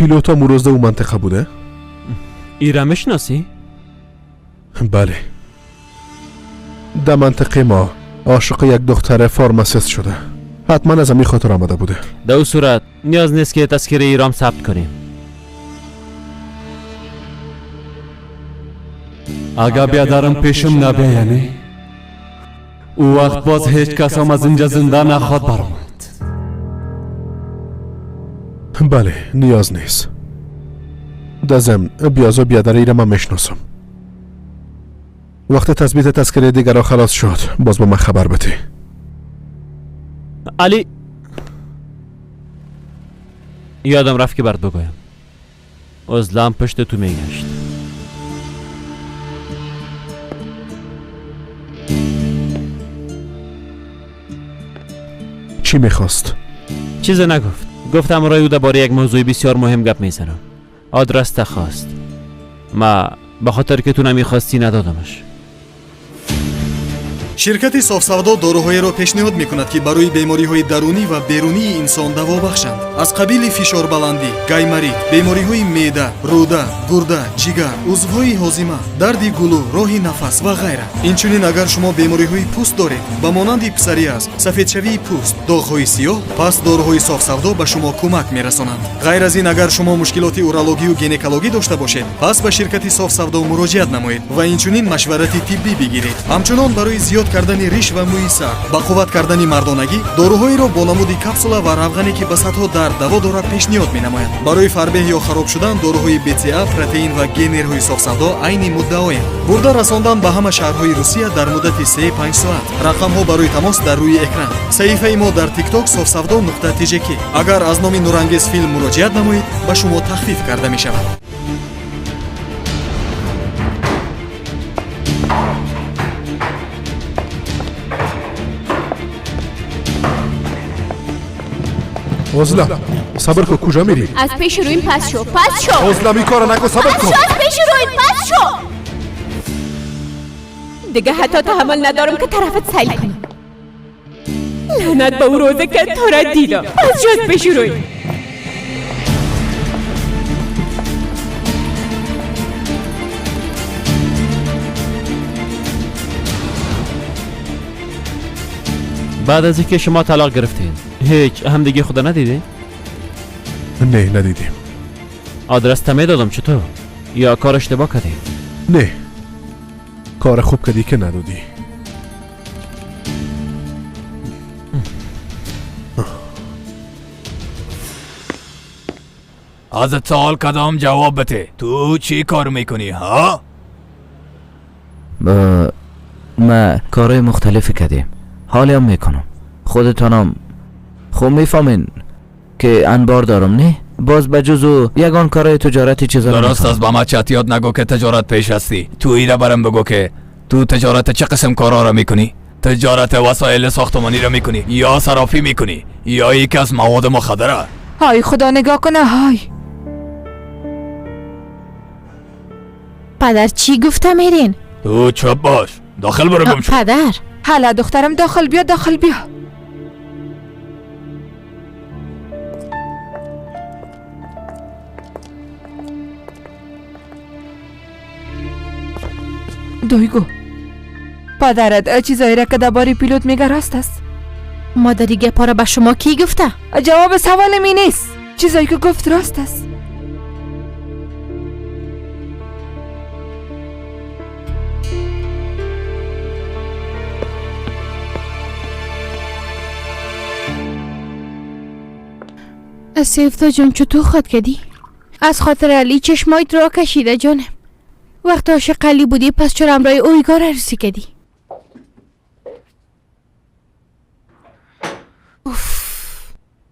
پیلوت امروز او منطقه بوده؟ ایرا میشناسی؟ بله. در منطقه ما عاشق یک دختر فارماسیست شده. حتما از همین خاطر آمده بوده. در او صورت نیاز نیست که تذکره ایرام ثبت کنیم. اگه بیادرم پیشم نبیانی او وقت باز هیچ کس هم از اینجا زنده نخواد برآمد. بله نیاز نیست. در ضمن بیازو بیادر ایرم من میشناسم. وقت تثبیت تذکره دیگر خلاص شد باز با من خبر بده. علی یادم رفت که برات بگویم عزلم پشت تو میگشت. چی میخواست؟ چیز نگفت. گفتم رای او درباره یک موضوع بسیار مهم گپ میزنم. آدرس تخواست. ما به خاطر که تو نمیخواستی ندادمش. شرکت صاف‌سودا доруҳоеро пешниҳод мекунад ки барои бемориҳои дарунӣ ва берунии инсон даво бахшанд. аз қабили фишорбаландӣ, гаймарид, бемориҳои меъда, рӯда, гурда, ҷигар, узвҳои ҳозима, дарди гулӯ, роҳи нафас ва ғайра. инчунин агар шумо бемориҳои пӯст доред ба монанди писариаз, сафедшавии пӯст, доғҳои сиёҳ, пас доруҳои софсавдо ба шумо кӯмак мерасонанд. ғайр аз ин агар шумо мушкилоти урологию гинекологӣ дошта бошед, пас ба ширкати софсавдо муроҷиат намоед ва инчунин машварати тиббӣ бигиред. ҳамчунон барои зиёд кардани риш ва мӯи сар, ба қувват кардани мардонагӣ доруҳоеро бо намуди капсула ва равғане ки ба сатҳо дард даво дорад пешниҳод менамоянд. барои фарбеҳ ё хароб шудан доруҳои БЦА, протеин ва генерҳои софсавдо айни муддаоянд. бурда расондан ба ҳама шаҳрҳои Русия дар муддати 3-5 соат. рақамҳо барои тамос дар рӯи экран. саҳифаи мо дар TikTok sofsavdo.tjk. агар аз номи нурангез филм муроҷиат намоед ба шумо тахфиф карда мешавад. عزلم صبر کن. کجا میری؟ از پیش رویم پس شو. پس شو. عزلم این کارو نکن. صبر کن. از پیش رویم پس شو. دیگه حتی تحمل ندارم که طرفت سیل کنم. لعنت به اون روزه که تو را دیدم. پس شو از پیش رویم. بعد از اینکه شما طلاق گرفتین هیچ همدیگه خدا ندیدین؟ نه ندیدیم. آدرس تمه دادم چطور؟ یا کار اشتباه کردی؟ نه کار خوب کردی که ندادی. از سوال کدام جواب بده. تو چی کار میکنی ها؟ ما کارهای مختلفی کردیم. حالی هم میکنم. خودتانم خوب میفهمین که انبار دارم نه؟ باز بجزو یگان کارهای تجارتی چیزا درست از با ما چطیات نگو که تجارت پیش هستی. تو ایره برم بگو که تو تجارت چه قسم کارا را میکنی؟ تجارت وسایل ساختمانی را میکنی یا صرافی میکنی یا یکی از مواد مخدره؟ های خدا نگاه کنه. های پدر چی گفته میرین؟ تو چوب باش. داخل برو گم شو. پدر حالا دخترم داخل بیا. داخل بیا. دویگو پدرت چیزایی را که درباره پیلوت میگه راست است؟ مادری گپا را به شما کی گفته؟ جواب سوال می نیست. چیزایی که گفت راست است. سیفتا جون چطور خود کردی؟ از خاطر علی چشمایت را کشیده جانم. وقت عاشق علی بودی پس چرا امرای اویگار عروسی کردی؟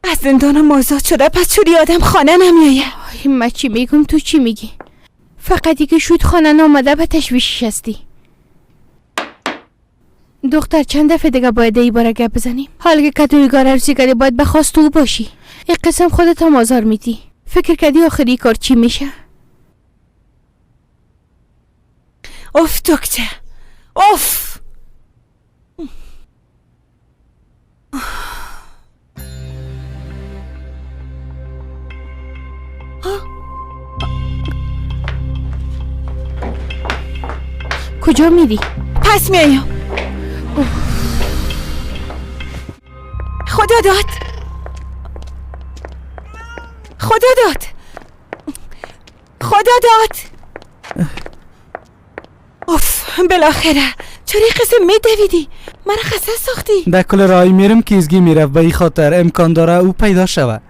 از زندانم آزاد شده پس چوری آدم خانه نمیایه. من چی میگم تو چی میگی؟ فقط که شود خانه نامده به تشویشش هستی. دختر چند دفعه دیگه باید ای باره گپ بزنیم؟ حالا که اویگار عروسی کردی باید بخواست تو باشی. یک قسم خودت هم آزار میدی. فکر کردی آخری کار چی میشه؟ اوف دکتر اوف. کجا میری؟ پس میایم. خدا داد. خدا داد. خدا داد. اوف بالاخره چرا قسم میدویدی؟ من خسته ساختی. در کل راهی میرم کیزگی میره به این خاطر امکان داره او پیدا شود.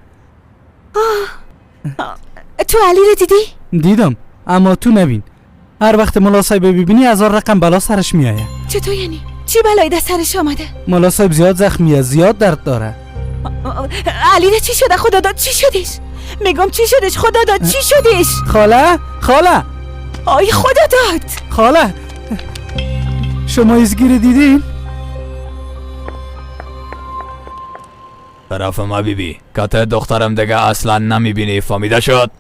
تو علی رو دیدی؟ دیدم اما تو نبین. هر وقت ملا صاحب ببینی 1000 رقم بلا سرش میآید. چطور یعنی؟ چی بلایی در سرش آمده؟ ملا صاحب زیاد زخمیه، زیاد درد داره. علی رو چی شده؟ خدا داد چی شدش؟ میگم چی شدش؟ خدا داد چی شدش؟ خاله آی خدا داد. خاله شما ایزگیر دیدین؟ طرف ما بیبی کت دخترم دیگه اصلا نمیبینی، فهمیده شد؟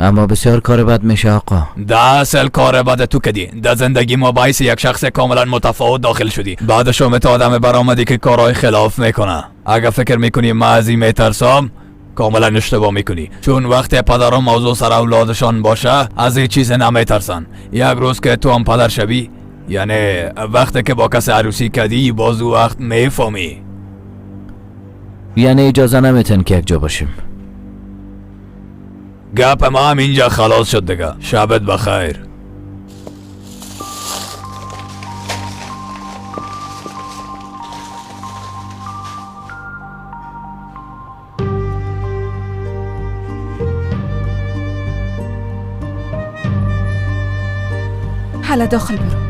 اما بسیار کار بد میشه آقا. ده اصل کار بد تو کدی در زندگی ما باعث یک شخص کاملا متفاوت داخل شدی. بعدش اومد آدم برآمدی که کارهای خلاف میکنه. اگه فکر میکنی ما از این میترسم کاملا اشتباه میکنی، چون وقتی پدران موضوع سر اولادشان باشه از این چیز نمیترسن. یک روز که تو هم پدر شوی، یعنی وقتی که با کس عروسی کدی باز وقت میفهمی. یعنی اجازه نمیتن که یک جا باشیم. گپ ما هم اینجا خلاص شد دیگه. شبت بخیر. حالا داخل برو.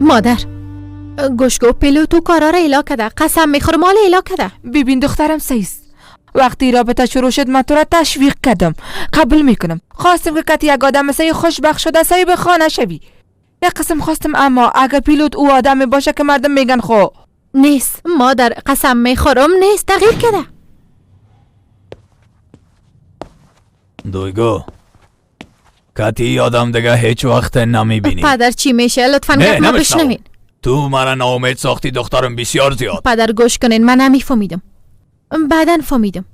مادر گوشگو پیلو تو کارا را الا کده. قسم میخورم مال الا کده. ببین دخترم سیست. وقتی رابطه شروع شد من تو را تشویق کردم. قبول میکنم. خواستم که کتی یک آدم مثل خوشبخت شده سعی به خانه شوی. یک قسم خواستم اما اگر پیلوت او آدمی باشه که مردم میگن خو نیست مادر، قسم میخورم نیست. تغییر کده. دویگو کتی آدم دیگه هیچ وقت نمیبینی. پدر چی میشه؟ لطفا گپ ما بشنوین. تو مرا ناامید ساختی دخترم بسیار زیاد. پدر گوش کنین، من نمیفهمیدم، بعدن فهمیدم.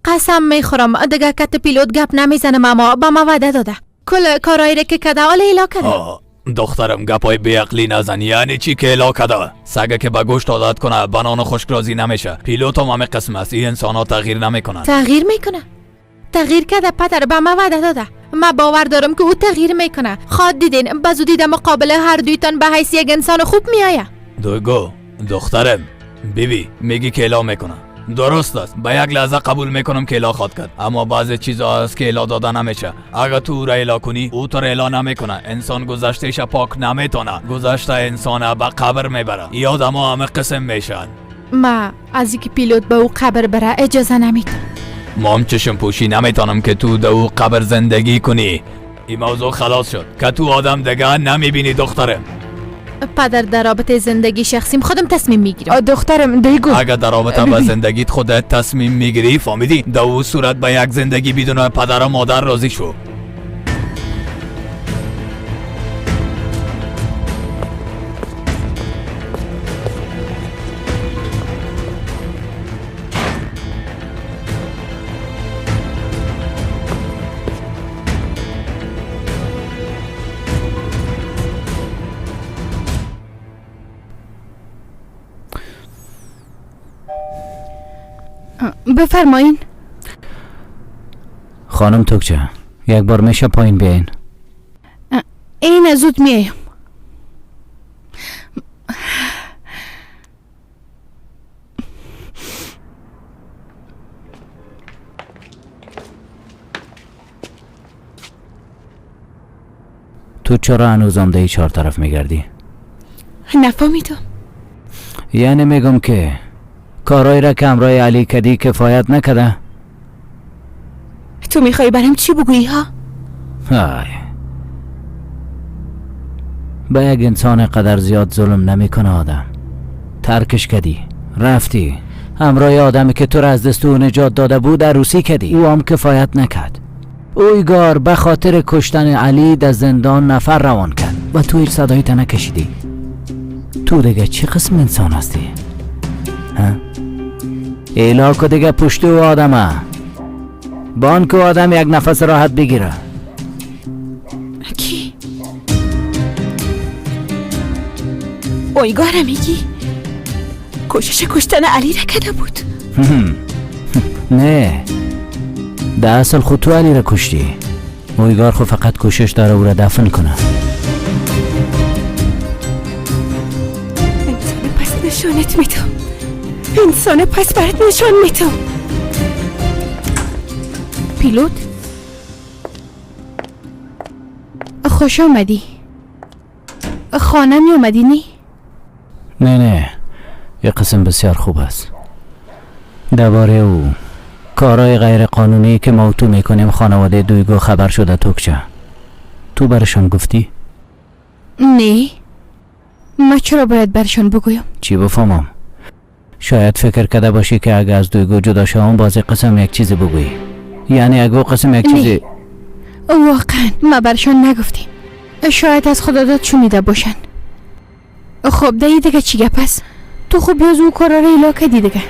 قسم میخورم دیگه کت پیلوت گپ نمیزنم اما با ما وعده داده کل کارایی را که کده آل ایلا کده. دخترم گپای بیعقلی نزن. یعنی چی که ایلا کده؟ سگه که به گوشت عادت کنه بنان خشک راضی نمیشه. پیلوت هم همه قسم است. این انسان ها تغییر نمیکنن. تغییر میکنه. تغییر کرده پدر، به ما وعده داده. ما باور دارم که او تغییر میکنه. خواد دیدین بزودی در مقابل هر دویتان به حیث یک انسان خوب میآیه. دویگو دخترم بیبی میگی که ایلا میکنه. درست است. به یک لحظه قبول میکنم که ایلا خواد کرد، اما بعضی چیزا هست که ایلا داده نمیشه. اگه تو را ایلا کنی او تو را ایلا نمیکنه. انسان گذشتهش پاک نمیتونه. گذشته انسان به قبر میبره. یادم همه قسم میشن. ما از اینکه پیلوت به او قبر بره اجازه نمیدم. ما هم چشم پوشی نمیتونم که تو در او قبر زندگی کنی. این موضوع خلاص شد که تو آدم دیگه نمیبینی دخترم. پدر در رابطه زندگی شخصیم خودم تصمیم میگیرم. دخترم دیگو اگر در رابطه با زندگیت خودت تصمیم میگیری فهمیدی؟ در او صورت به یک زندگی بدون پدر و مادر راضی شو. بفرمایین. خانم توکچه یک بار میشه پایین بیاین. این زود میایم. تو چرا هنوز آمده چهار طرف میگردی؟ نفهمیدم. یعنی میگم که کارایی را که همراه علی کدی کفایت نکده؟ تو میخوای برام چی بگویی ها؟ های به یک انسان قدر زیاد ظلم نمیکنه آدم. ترکش کدی، رفتی همراه آدمی که تو را از دست او نجات داده بود عروسی کدی، او هم کفایت نکرد. اویگار به خاطر کشتن علی در زندان نفر روان کرد و تو هیچ صدایی تا نکشیدی. تو دیگه چه قسم انسان هستی؟ ها؟ ایلاکو دیگه پشت و آدمه بان که آدم یک نفس راحت بگیره. کی؟ اویگاره میگی؟ کوشش کشتن علی را کرده بود؟ نه، در اصل خود تو علی را کشتی. اویگار خود فقط کوشش داره او را دفن کنه. انسان پس نشانت میدم. انسان پس برات نشان میدم. پیلوت؟ خوش آمدی. خانه می اومدی نی؟ نه یه قسم بسیار خوب است. درباره او کارهای غیر قانونی که ما و تو میکنیم خانواده دویگو خبر شده توکچه. تو برشان گفتی؟ نه. ما چرا باید برشان بگویم؟ چی بفهمم؟ شاید فکر کرده باشی که اگه از دویگو جدا شوم باز قسم یک چیزی بگویی. یعنی اگه قسم یک چیزی واقعا ما برشان نگفتیم. شاید از خدا داد شنیده باشن. خب دیگه چی گپ است؟ تو خوب بیاز او کارا رو ایلا کردی دیگه.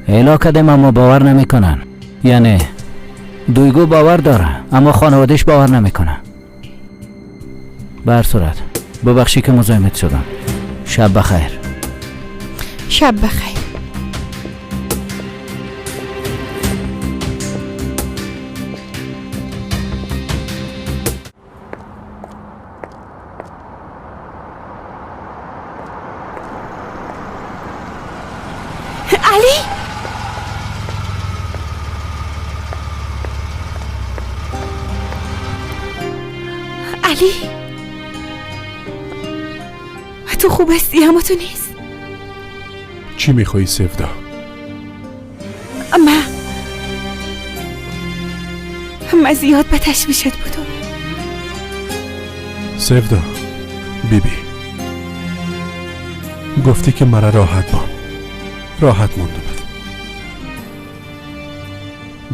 ایلا کردیم اما باور نمیکنن. یعنی دویگو باور داره اما خانوادش باور نمیکنه. به هر صورت ببخشی که مزاحمت شدم. شب بخیر. شب بخیر. علی؟ علی؟ تو خوب هستی اما تو نیست؟ چی میخوایی سفدا؟ من زیاد به تشویشت بودم. سفدا بیبی گفتی که مرا راحت مونده بود.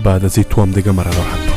بعد از این تو هم دیگه مرا راحت بود.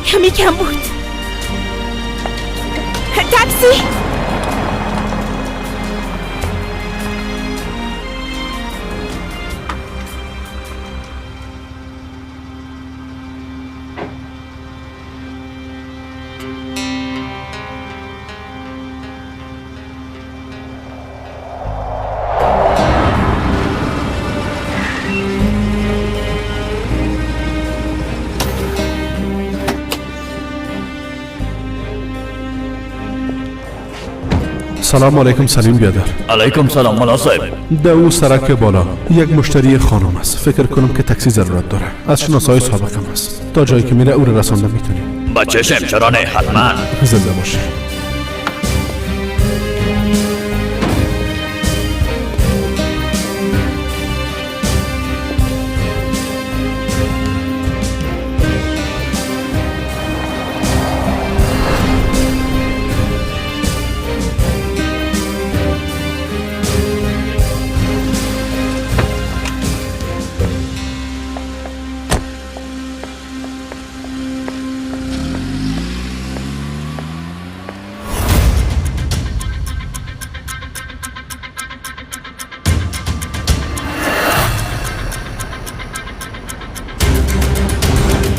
کمی کم بود. تاکسی؟ سلام علیکم سلیم بیادر. علیکم سلام مولا صاحب. در او سرک بالا یک مشتری خانم است. فکر کنم که تاکسی ضرورت داره. از شناسای سابقم است. تا جایی که میره او رو رسانده میتونیم. با چشم چرا نه حتما. زنده باشه.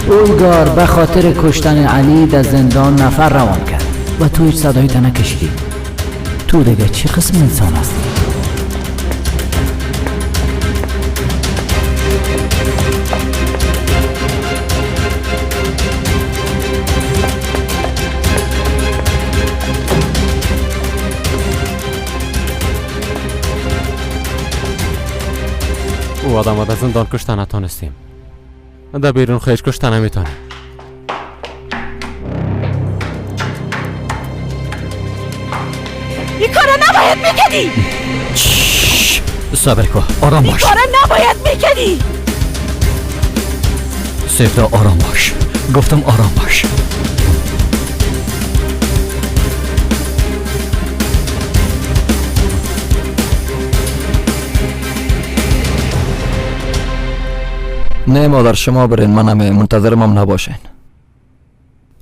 اویگار به خاطر کشتن علی در زندان نفر روان کرد. و تو هیچ صدایی تا نکشیدی. تو دیگه چه قسم انسان هستی؟ او آدم از زندان کشتن نتونستیم. در بیرون خیش کشتن نمیتونیم. این کارا نباید میکنی. صبر کن، آرام باش. این کارا نباید میکنی. سیفدا آرام باش. گفتم آرام باش. نه مادر شما برین، منم منتظرم نباشین.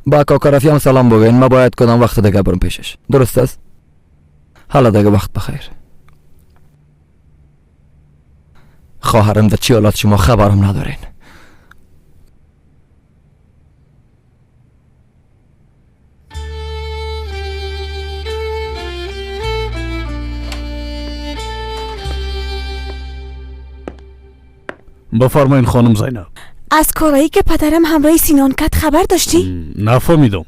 با کاکرافی هم سلام بگین، ما باید کدام وقت دیگه برم پیشش. درست است؟ حالا دیگه وقت بخیر. خواهرم در چی حالات شما خبرم ندارین. بفرمایین خانم زینب. از کارایی که پدرم همراه سینان کرد خبر داشتی؟ نفهمیدم.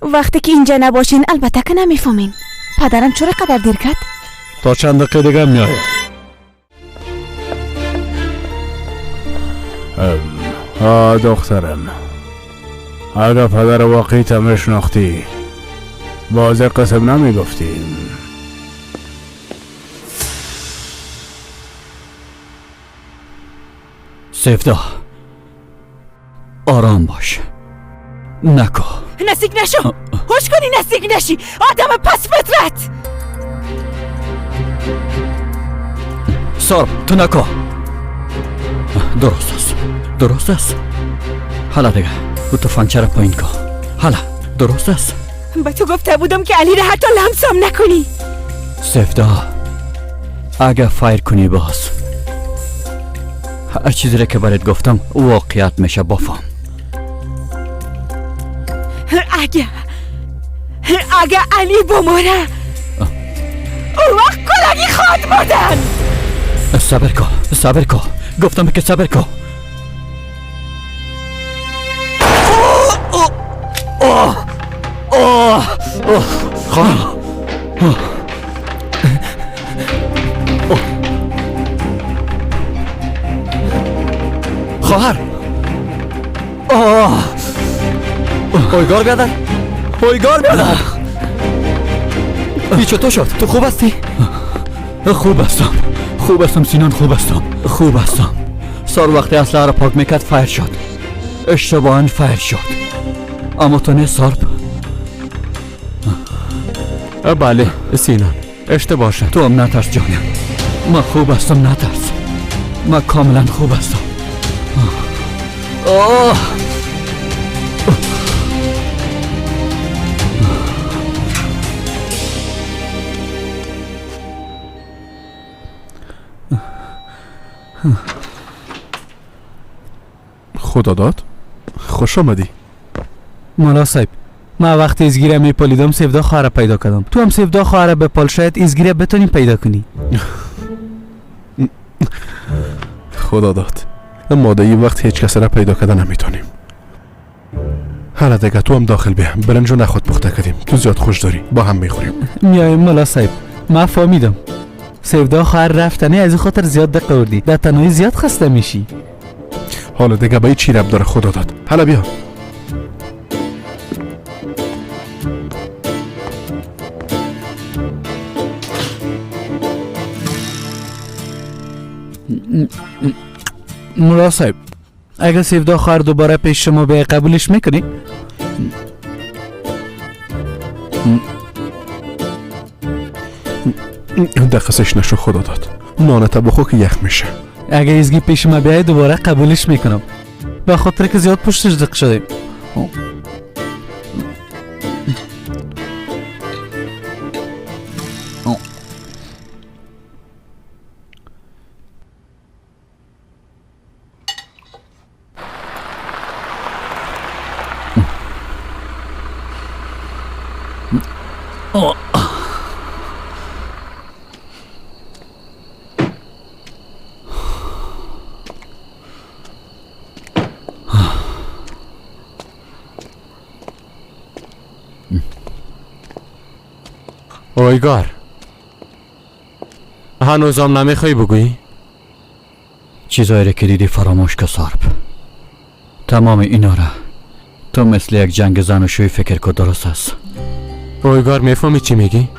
وقتی که اینجا نباشین البته که نمیفهمین. پدرم چرا قدر دیر کرد؟ تا چند دقیقه دیگه میاد. دخترم، اگه پدر واقعی تا میشناختی باز قسم نمیگفتی. سیفدا آرام باش. نکو. نزدیک نشو. هوش کنی نزدیک نشی. آدم پس فطرت. سارب تو نکو. درست است. درست است. حالا دیگه او تو فنچه را پایین کن. حالا درست است. به تو گفته بودم که علی را حتی لمسم نکنی. سیفدا اگه فایر کنی باز هر چیزی را که برات گفتم واقعیت میشه. بفهم. اگه علی بماره اون وقت کلگی خواهد مردن. صبر کن. صبر کن. گفتم که صبر کن. خواهر خواهر اویگار بیادر. اویگار بیادر. ای چطور شد؟ تو خوب هستی؟ خوب هستم. خوب هستم سینان. خوب هستم. خوب هستم. سار وقتی اسلحه را پاک میکرد فایر شد. اشتباهاً فایر شد. اما تو نه سارب. بله سینان، اشتباه شد. تو هم نترس جانم. من خوب هستم. نترس. من کاملا خوب هستم. خدا داد. خوش آمدی. مولا صاحب، من وقتی ازگیره میپالیدم سیفدا خواهر پیدا کردم. تو هم سیفدا خواهر بپال، شاید ازگیره بتونیم پیدا کنی. خدا داد. ما در این وقت هیچ کسی را پیدا کردن نمیتونیم. حالا دیگه تو هم داخل بیا. برنجو نخود پخته کردیم. تو زیاد خوش داری. با هم میخوریم. میایم مولا صاحب. من فهمیدم سیفدا خواهر رفتنی از این خاطر زیاد دقه وردی. در تنهایی زیاد خسته میشی. حالا دیگه با این چی رب داره خدا داد. حالا بیا. مولا صاحب، اگه سیفدا خواهر دوباره پیش شما به قبولش میکنی؟ دقیقش نشو خدا داد. نانتا بخو که یخ میشه. اگه ازگی پیش ما بیای دوباره قبولش میکنم. به خاطر که زیاد پشتش دق شدیم. اویگار هنوزم نمیخوای بگویی؟ چیزایی را که دیدی فراموش که سارب. تمام اینا را تو مثل یک جنگ زن و شوی فکر که درست است. اویگار میفهمی چی میگی؟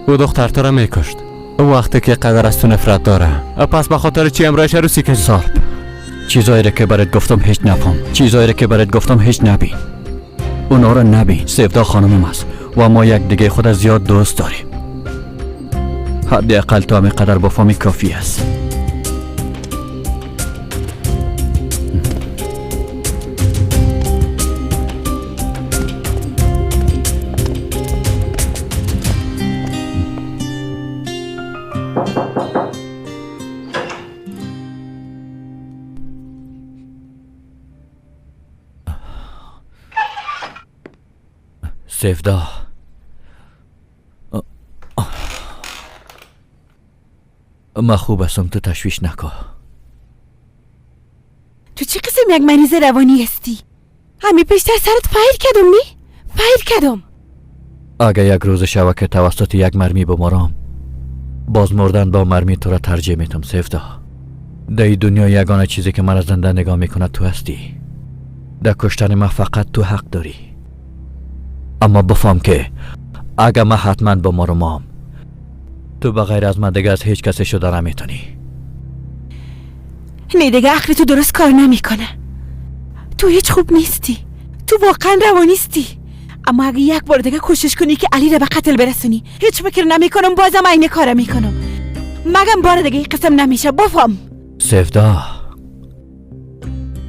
او دختر تو را میکشت وقتی که قدر از تو نفرت داره. پس به خاطر چی امرایش روسی کردی؟ سارب چیزایی را که برات گفتم هیچ نفهم. چیزایی را که برات گفتم هیچ نبین. اونا را نبین. سیفدا خانمم است و ما یک دیگه خود از زیاد دوست داریم. حداقل تو همینقدر بفهمی کافی است. سیفدا ما خوب هستم، تو تشویش نکن. تو چه قسم یک مریض روانی هستی؟ همی پیشتر سرت فایر کدم نی؟ فایر کدم. اگه یک روز شوه که توسط یک مرمی بمرم، باز مردن با مرمی تو را ترجیح میتم سیفدا. در این دنیا یگانه چیزی که من از زنده نگاه میکنه تو هستی. در کشتن من فقط تو حق داری. اما بفهم که اگه من حتما بمرم، تو بغیر از من دیگه از هیچ کسی شده نمیتونی. نه دیگه عقل تو درست کار نمیکنه. تو هیچ خوب نیستی. تو واقعا روانیستی. اما اگه یک بار دیگه کوشش کنی که علی را به قتل برسونی، هیچ فکر نمیکنم بازم عین کار میکنم. مگم بار دیگه این قسم نمیشه. بفهم سیفدا،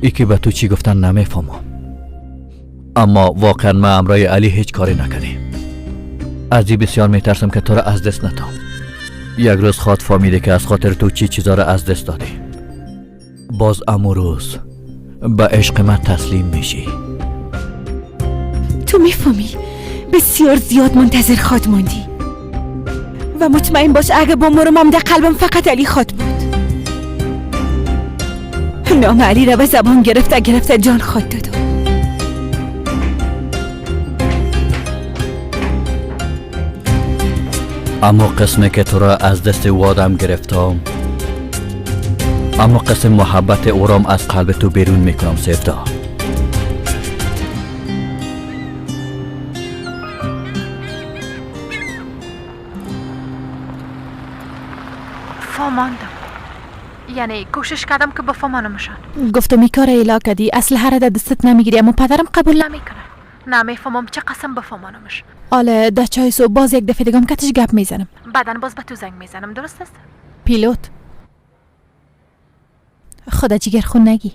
ای که به تو چی گفتن نمیفهمم، اما واقعا ما امرای علی هیچ کاری نکردیم. از این بسیار میترسم که تو را از دست ندم. یک روز خود فهمیده که از خاطر تو چیزا را از دست دادی. باز امو روز به عشق من تسلیم میشی. تو میفهمی بسیار زیاد منتظر خود موندی و مطمئن باش اگه بمرم در قلبم فقط علی خود بود. نام علی را به زبان گرفته جان خود دادم. اما قسمه که تو را از دست وادم گرفتم، اما قسم محبت اورام از قلب تو بیرون میکنم سیفدا. فهماندم. یعنی کوشش کردم که بفهمانمشان. گفتم این کار ایلا کردی، اصل هر در دستت نمیگیری، اما پدرم قبول نمیکنه. نمیفهمم چه قسم بفهمانمش. حالا در چای صبح باز یک دفعه دیگم کتش گپ میزنم. بعدن باز به تو زنگ میزنم. درست است؟ پیلوت خدا جیگر خون نگی.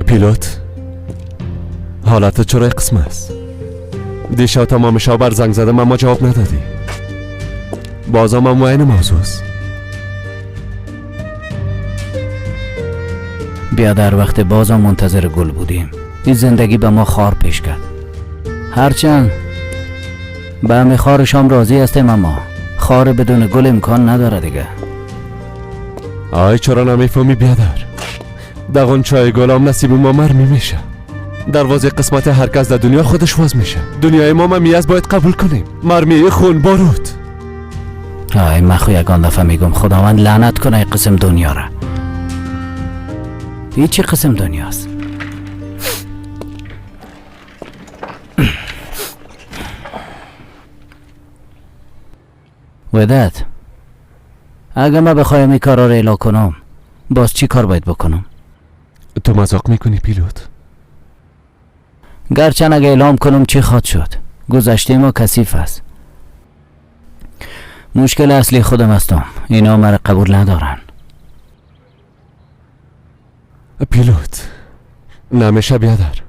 پیلوت، حالت چرا قسم است؟ دیشب تمام شب بر زنگ زدم اما جواب ندادی. بازم هم این موضوع است. بیا در وقت بازم منتظر گل بودیم. این زندگی به ما خار پیش کرد. هرچند به همه خارش هم راضی هستیم، اما خار بدون گل امکان نداره دیگه. آی چرا نمیفهمی بیادر؟ دقون چای گل هم نصیب ما مرمی میشه. دروازه قسمت هر کس در دنیا خودش واز میشه. دنیای ما میز باید قبول کنیم. مرمی خون بارود. آی من خو یکان دفعه میگم خداوند لعنت کنه این قسم دنیا را. این چی قسم دنیاست؟ ودت، اگه من بخوایم این کارا را اعلام کنم، باز چی کار باید بکنم؟ تو مذاق میکنی پیلوت؟ گرچند اگه اعلام کنم چی خواهد شد؟ گذشته ما کثیف است. مشکل اصلی خودم هستم. اینا مرا قبول ندارن. پیلوت نمیشه بیادر.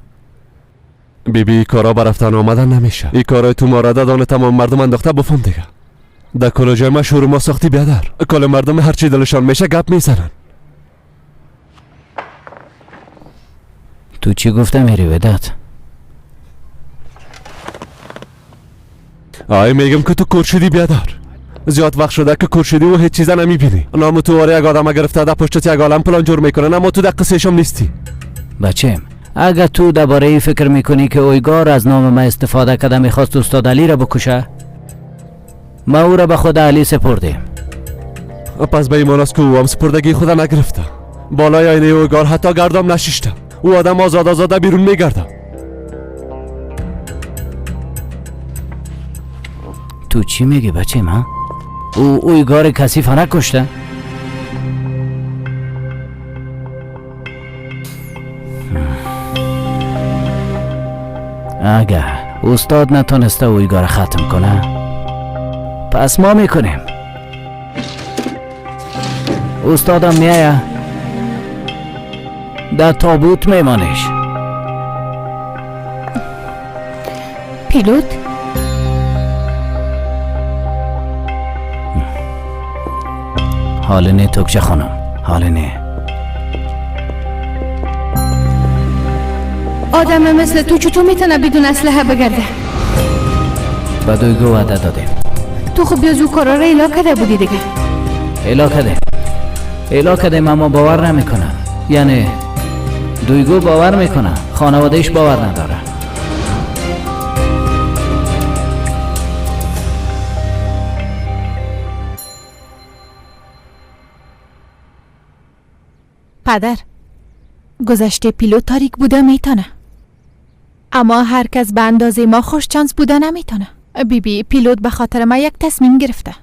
بیبی کارا برفتن آمدن نمیشه. این کارای تو مارده دان تمام مردم انداخته بفهم دیگه. در کل جای ما شروع ما ساختی بیادر. کل مردم هرچی دلشان میشه گپ میزنن. تو چی گفته میری وداد؟ آی میگم که تو کور شدی بیادر. زیاد وقت شده که کور شدی و هیچ چیزا نمیبینی. نام تو واره یک آدم گرفته ده پشتت یک عالم پلان جور میکنن، اما تو در قصهشم نیستی. بچم، اگر تو درباره ای فکر میکنی که اویگار از نام ما استفاده کرده میخواست استاد علی را بکشه، ما او را به خود علی سپردیم. پس به ایمان است که او هم سپردگی خود نگرفته. بالای آینه اویگار حتی گردم نشیشته. او آدم آزاده بیرون میگرده. تو چی میگی بچم ها؟ او اویگار کثیف نکشته؟ اگر استاد نتونسته اویگار ختم کنه، پس ما میکنیم. استادم میایه در تابوت میمانش. پیلوت حال نه توکچه خانم، حال نه. آدم مثل تو چطور میتونه بدون اسلحه بگرده؟ به دویگو وعده دادیم. تو خب بیازو کارا را الا کرده بودی دیگه. الا کردیم اما باور نمیکنه. یعنی دویگو باور میکنه، خانوادهش باور نداره. پدر، گذشته پیلوت تاریک بوده میتونه، اما هر کس به اندازه ما خوش چانس بوده نمیتونه. بیبی پیلوت به خاطر ما یک تصمیم گرفته،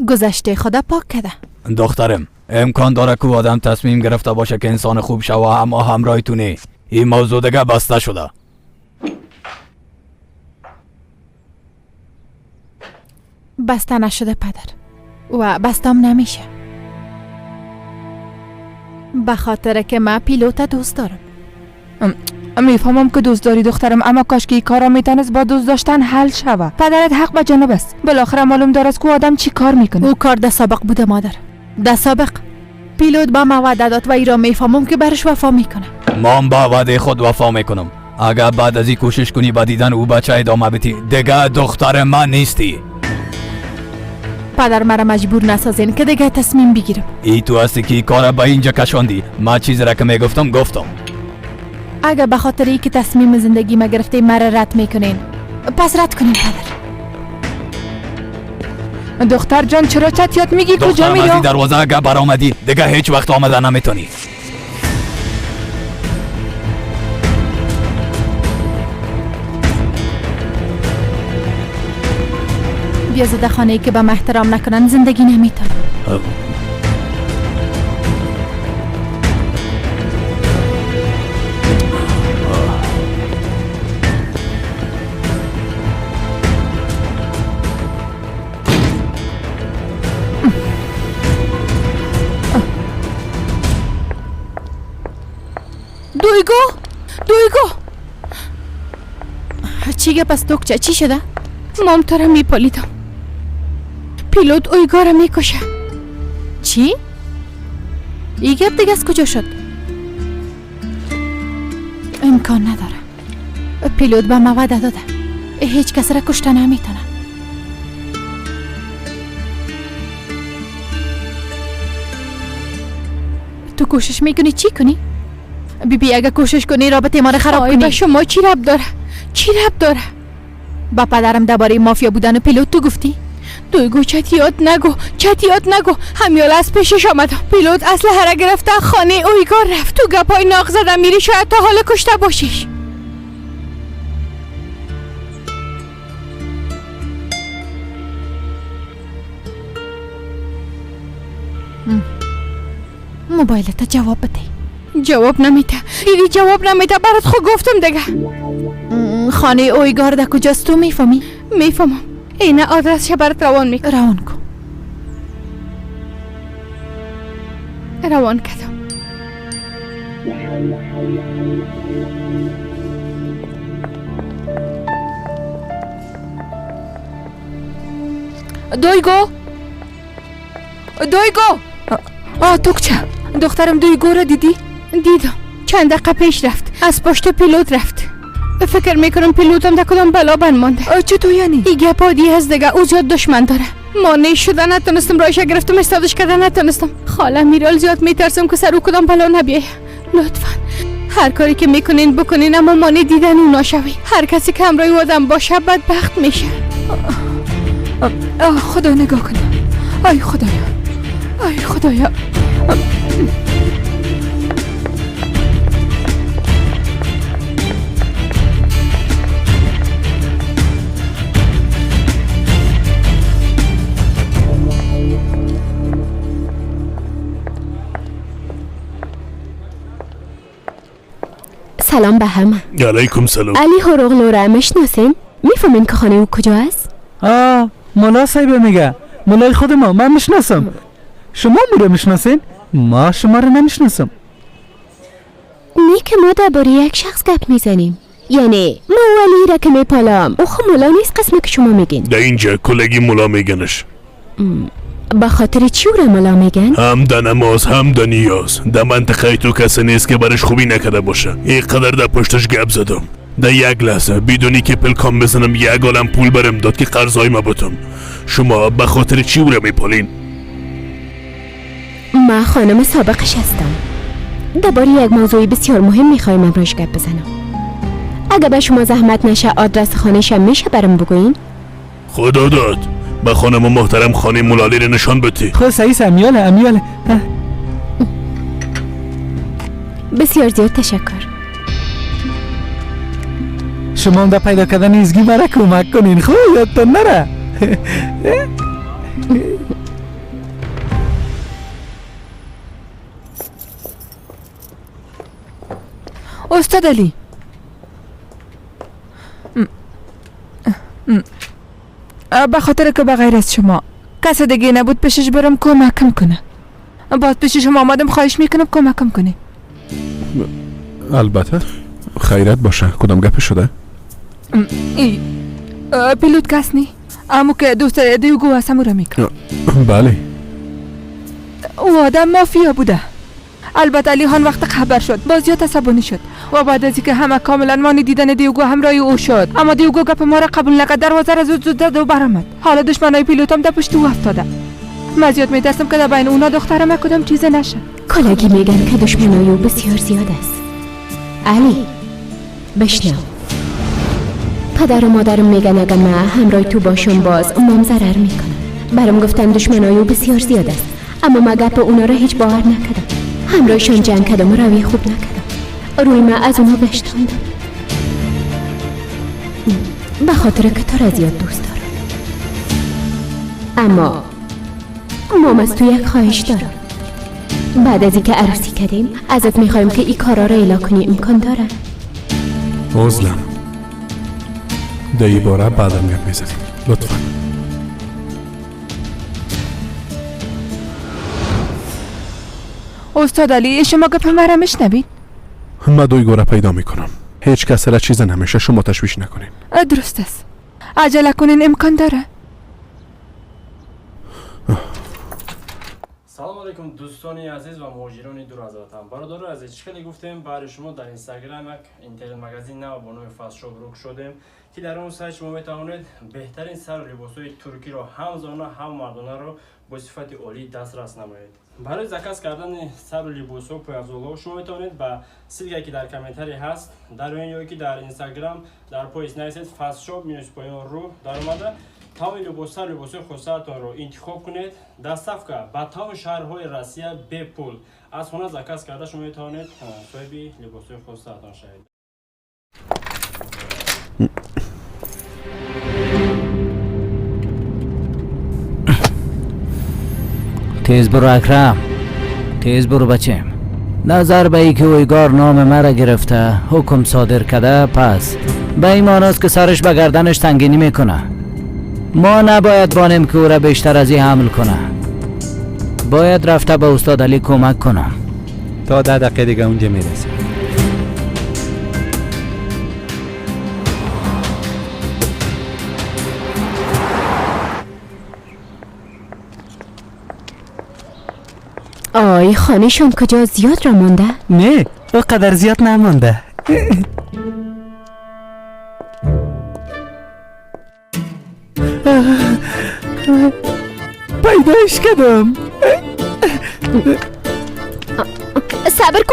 گذشته خدا پاک کرده. دخترم امکان داره که آدم تصمیم گرفته باشه که انسان خوب شوه، اما همراه تو نه. این موضوع دیگه بسته شده. بسته نشده پدر و بستم نمیشه، به خاطر که من پیلوت دوست دارم. میفهمم که دوست داری دخترم، اما کاش که این کارا میتونست با دوست داشتن حل شوه. پدرت حق به جانب است. بالاخره معلوم داره که آدم چی کار میکنه. او کار ده سابق بوده مادر، ده سابق. پیلوت با ما وعده داد و ای را میفهمم که برش وفا میکنه. من با وعده خود وفا میکنم. اگر بعد از این کوشش کنی با دیدن او بچه ادامه بدی، دیگه دختر من نیستی. پدر مرا مجبور نسازین که دیگه تصمیم بگیرم. ای تو هستی که کار با اینجا کشاندی. من چیزی را که میگفتم گفتم. اگر به خاطر ای که تصمیم زندگی ما گرفته مرا رد میکنین، پس رد کنین پدر. دختر جان چرا چتیات میگی؟ کجا میری؟ دخترم از این دروازه اگر برآمدی دیگه هیچ وقت آمده نمیتونی. بیا زده خانه ای که به احترام نکنن زندگی نمیتونه. دویگو چیگه پس دکچه چی شده؟ مام تو را میپالیدم. پیلوت اویگا را میکشه. چی؟ ای گپ دیگه از کجا شد؟ امکان نداره. پیلوت به ما وعده داده هیچ کس را کشته نمیتونه. تو کوشش میکنی چی کنی؟ بیبی اگه کوشش کنی رابطه ما رو خراب کنی. به شما چی ربط داره؟ چی ربط داره؟ با پدرم درباره مافیا بودن پیلوت تو گفتی؟ دویگو چتیات نگو. همیال از پیشش آمدم. پیلوت اسلحه را گرفته خانه اویگار رفت. تو گپای ناق زده میری، شاید تا حالا کشته باشیش. موبایلت جواب بده. جواب نمیده. دیدی جواب نمیده. برات خود گفتم دیگه. خانه اویگار در کجاست تو میفهمی؟ میفهمم. اینه آدرسش برات روان کن. روان کردم. دویگو توکچه دخترم دویگو را دیدی؟ دیدم چند دقیقه پیش رفت، از پشت پیلوت رفت. فکر میکنم پیلوتم در کدام بلا بند مانده. چطور یعنی؟ ایگه پادی هست دیگه، او زیاد دشمن داره. مانع شده نتونستم، رایش گرفتم استادش کرده نتونستم. خاله میرال زیاد میترسم که سر او کدام بلا نبیه. لطفا هر کاری که میکنین بکنین، اما مانع دیدن او نشوی. هر کسی که همراه او آدم باشه بدبخت میشه. خدا نگاه کنه. ای خدایا سلام به همه. علیکم سلام. علی هرغلو را میشناسین؟ میفهمین که خانه او کجا است؟ مولا صاحب میگه، مولای خود ما، من میشناسم. شما مو رو میشناسین؟ ما شما رو نمیشناسم. نی که ما درباره یک شخص گپ میزنیم. یعنی ما ولی را که میپالم، او خب مولا نیست قسمی که شما میگین. در اینجا کلگی مولا میگنش. با خاطر چی او را مولا میگن؟ هم در نماز هم در نیاز. در منطقه تو کسی نیست که برش خوبی نکرده باشه. اینقدر در پشتش گپ زدم، در یک لحظه بدونی که پلکام بزنم یک عالم پول برم داد که قرضای ما بتم. شما به خاطر چی او را میپالین؟ ما خانم سابقش هستم. درباره یک موضوع بسیار مهم میخوایم امروز گپ بزنم. اگه به شما زحمت نشه آدرس خانه‌شم میشه برام بگوین؟ خدا داد به خانم محترم خانه مولالی رو نشان بدی. خود سعیس امیاله. بسیار زیاد تشکر. شما هم در پیدا کردن ایزگی مرا کمک کنین، خوب یادتون نره. استاد علی، به خاطر که بغیر از شما کس دیگه نبود پیشش برم کمکم کنه. باز پیش شما آمدم، خواهش میکنم کمکم کنی. البته خیرت باشه. کدام گپ شده؟ پیلوت کس نی؟ امو که دوست دیوگو هست همو را میکنم. بله. او آدم مافیا بوده. البته علی خان وقت خبر شد باز زیاد عصبانی شد و بعد از اینکه همه کاملا مانی دیدن دیوگو همراه او شد، اما دیوگو گپ ما را قبول نکرد، دروازه را زود زد و برآمد. حالا دشمنای پیلوتم در پشت او افتاده. من زیاد میترسم که در بین اونا دخترم کدام چیز نشه. کلاگی میگن که دشمنای او بسیار زیاد است. علی بشنو، پدر و مادرم میگن اگه من همراه تو باشم باز اونم ضرر میکنم. برام گفتن دشمنای او بسیار زیاد است، اما من گپ اونا را هیچ باور نکردم. همراهشان جنگ کردم و روی خوب نکردم. روی من از اونا بشتاندم به خاطر که تو را زیاد دوست دارم. اما مام از تو یک خواهش دارم. بعد از اینکه عروسی کردیم ازت میخوایم که این کارا را اعلا کنی. امکان داره؟ عزلم در این باره بعدم گپ میزنیم لطفا. استاد علی، شما گپ مرا میشنوید؟ من دویگو را پیدا میکنم. هیچ کس را چیز نمیشه، شما تشویش نکنین. درست است. عجله کنین، امکان داره. سلام علیکم دوستان عزیز و مهاجران دور از وطن. برادر عزیز، خیلی گفتیم برای شما در اینستاگرام یک اینترنت مگزین نو با نام فست شاپ روک شدیم که در اون سایت شما میتوانید بهترین سر و لباس‌های ترکی رو هم زنانه هم مردانه رو با صفت عالی دسترس نمایید. برای زکات کردن سر و لباس و پایافزال‌ها شما میتونید با سیلگی که در کامنتاری هست در این یا که در اینستاگرام در پایین نویسید فست شاپ مینوس پایان رو در اومده تمام لباس‌های خودتان رو انتخاب کنید. در صفحه با تمام شهرهای روسیه به پول از خونه زکات کرده شما میتونید صاحب لباس‌های خودتان شوید. تیز برو اکرم، تیز برو بچم. نظر به ای که اویگار نام مرا گرفته حکم صادر کرده، پس به ایمان است که سرش به گردنش تنگینی میکنه. ما نباید بانیم که او را بیشتر از این حمل کنه. باید رفته به استاد علی کمک کنم. تا 10 دقیقه دیگه اونجا میرسیم. آی خانه شام کجا؟ زیاد را مانده؟ نه او قدر زیاد نمانده. پیداش کردم. صبر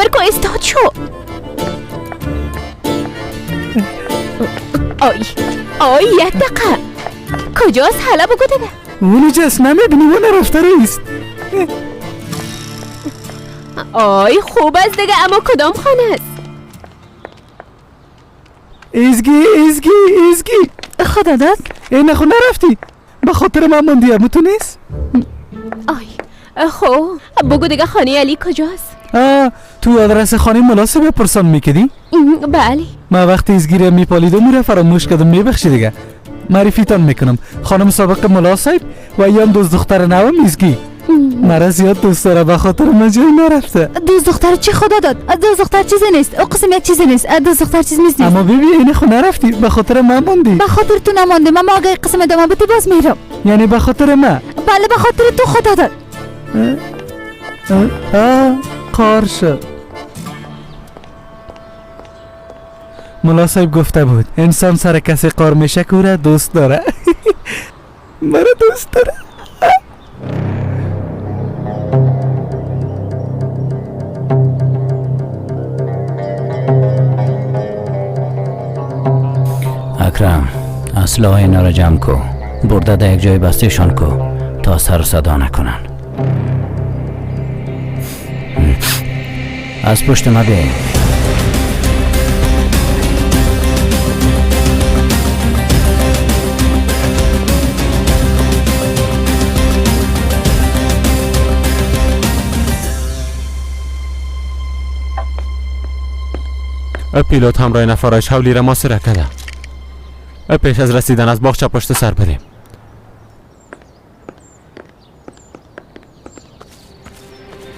کن استاد شو. آی یک دقیقه کجاست؟ حالا بگو دیگه. اونو جست نمیبینی اون رفته رئیس. آی خوب است دیگه، اما کدام خانه است؟ ازگی خدا داد این خونه رفتی به خاطر من موندی امو تو نیست؟ آی خب بگو دیگه خانه علی کجاست؟ تو آدرس خانه ملاسه بپرسان میکدی؟ بله. ما وقتی ازگیره میپالیدم میره فراموش کردم، میبخشی دیگه. معرفیتان میکنم، خانم سابق ملا صاحب و ایام دوست دختر نوام ازگی. مرا زیاد دوست داره، به خاطر من جایی نرفته. دوست دختر چی خدا داد؟ دوست دختر چیزی نیست، او قسم یک چیزی نیست. دوست دختر چیز نیست. اما ببین این خونه رفتی به خاطر من موندی. به خاطر تو نمانده، من اگه قسم دامن بتی باز میرم. یعنی به خاطر من؟ بله به خاطر تو خدا داد. قار شد. ملا صاحب گفته بود انسان سر کسی قار میشه که او را دوست داره. مرا دوست داره. اکرم اسلحه اینا را جمع کو، برده در یک جای بستهشان کو تا سر صدا نکنن. از پشت ما بیا. پیلوت همراه نفرایش حولی را محاصره کرده. پیش از رسیدن از باغچه پشت سر بریم.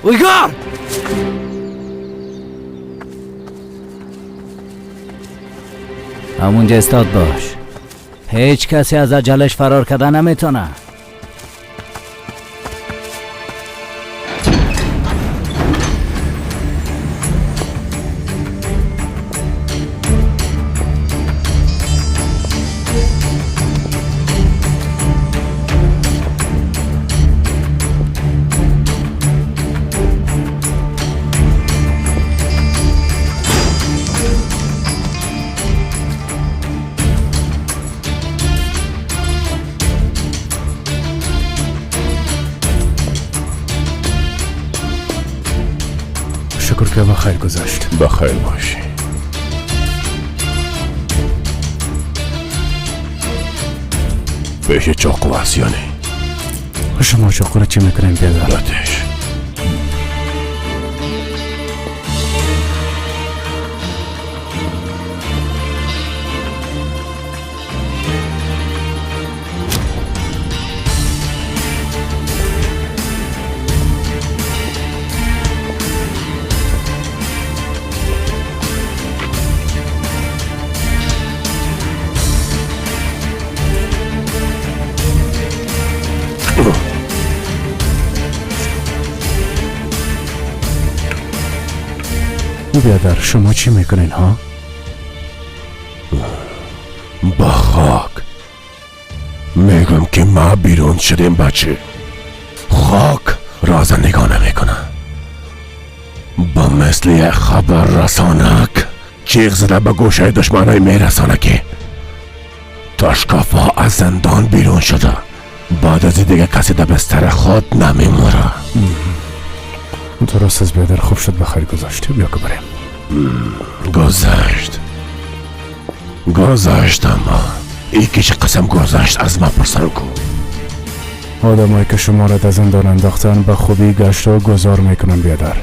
اویگار! همونجا استاد باش، هیچ کسی از اجلش فرار کرده نمیتونه. شکر که بخیر گذشت. بخیر باشی. پیش چاقو هست یا نه؟ شما چاقو را چی میکنین بیادر؟ باتش. بیادر شما چی میکنین ها؟ با خاک میگم که ما بیرون شدیم بچه. خاک راز نگاه نمیکنه. با مثل یک خبر رسانک چیغ زده به گوشه دشمنای میرسانه که تاشکافا از زندان بیرون شده. بعد از دیگه کسی در بستر خود نمیموره. درست از بیادر، خوب شد بخیر گذاشتی. بیا که بریم. گذشت اما ای که چه قسم گذشت از ما پرسان کن. آدمایی که شما را در زندان انداختن به خوبی گشت و گذار میکنن بیادر.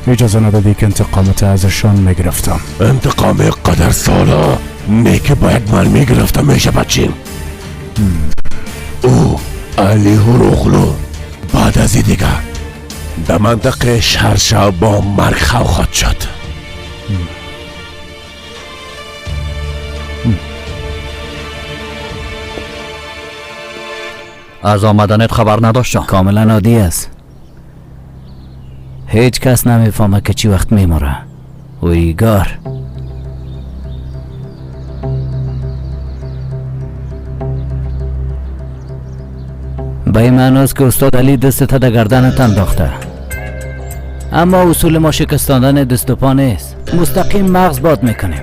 اجازه ندادی که انتقامت ازشان میگرفتم. انتقام قدر سالا نه که باید من میگرفتم میشه بچین. او علی هروغلو با بعد از این دیگه در منطقه شهرشا با مرگ خواهد شد. از آمدنت خبر نداشتم. کاملا عادی است. هیچ کس نمیفهمه که چی وقت میموره. اویگار به این معناست که استاد علی دستت در گردنت انداخته، اما اصول ما شکستاندن دست و پا نیست، مستقیم مغز باد میکنیم.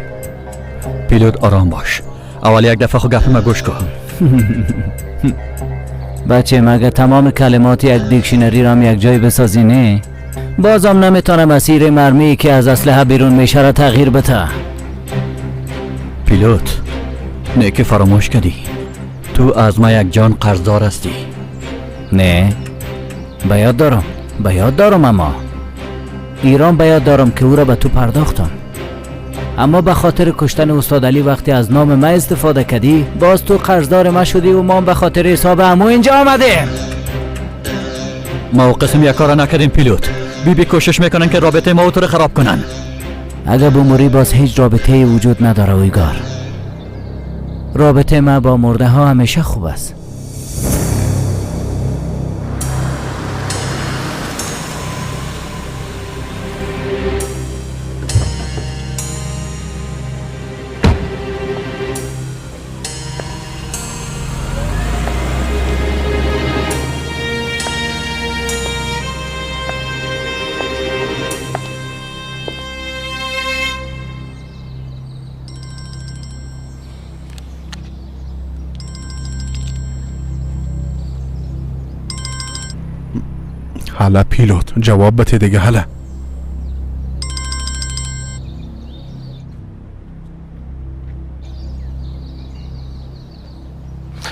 پیلوت آرام باش، اول یک دفعه خو گپ ما گوش کن. بچه مگه تمام کلمات یک دیکشنری را یک جای بسازی نه؟ بازم نمیتونه مسیر مرمی که از اسلحه بیرون میشه را تغییر بده. پیلوت نیکی فراموش کردی، تو از ما یک جان قرضدار هستی. نه به یاد دارم اما ایران به یاد دارم که او را به تو پرداختم، اما به خاطر کشتن استاد علی وقتی از نام ما استفاده کردی باز تو قرضدار ما شدی و ما به خاطر حساب عمو اینجا آمدیم. ما و قسم یک کار نکردیم پیلوت. بی کوشش میکنن که رابطه ما و تو رو خراب کنن. اگه بموری باز هیچ رابطه وجود نداره اویگار. رابطه ما با مرده ها همیشه خوب است. حالا پیلوت جواب بده دیگه. حالا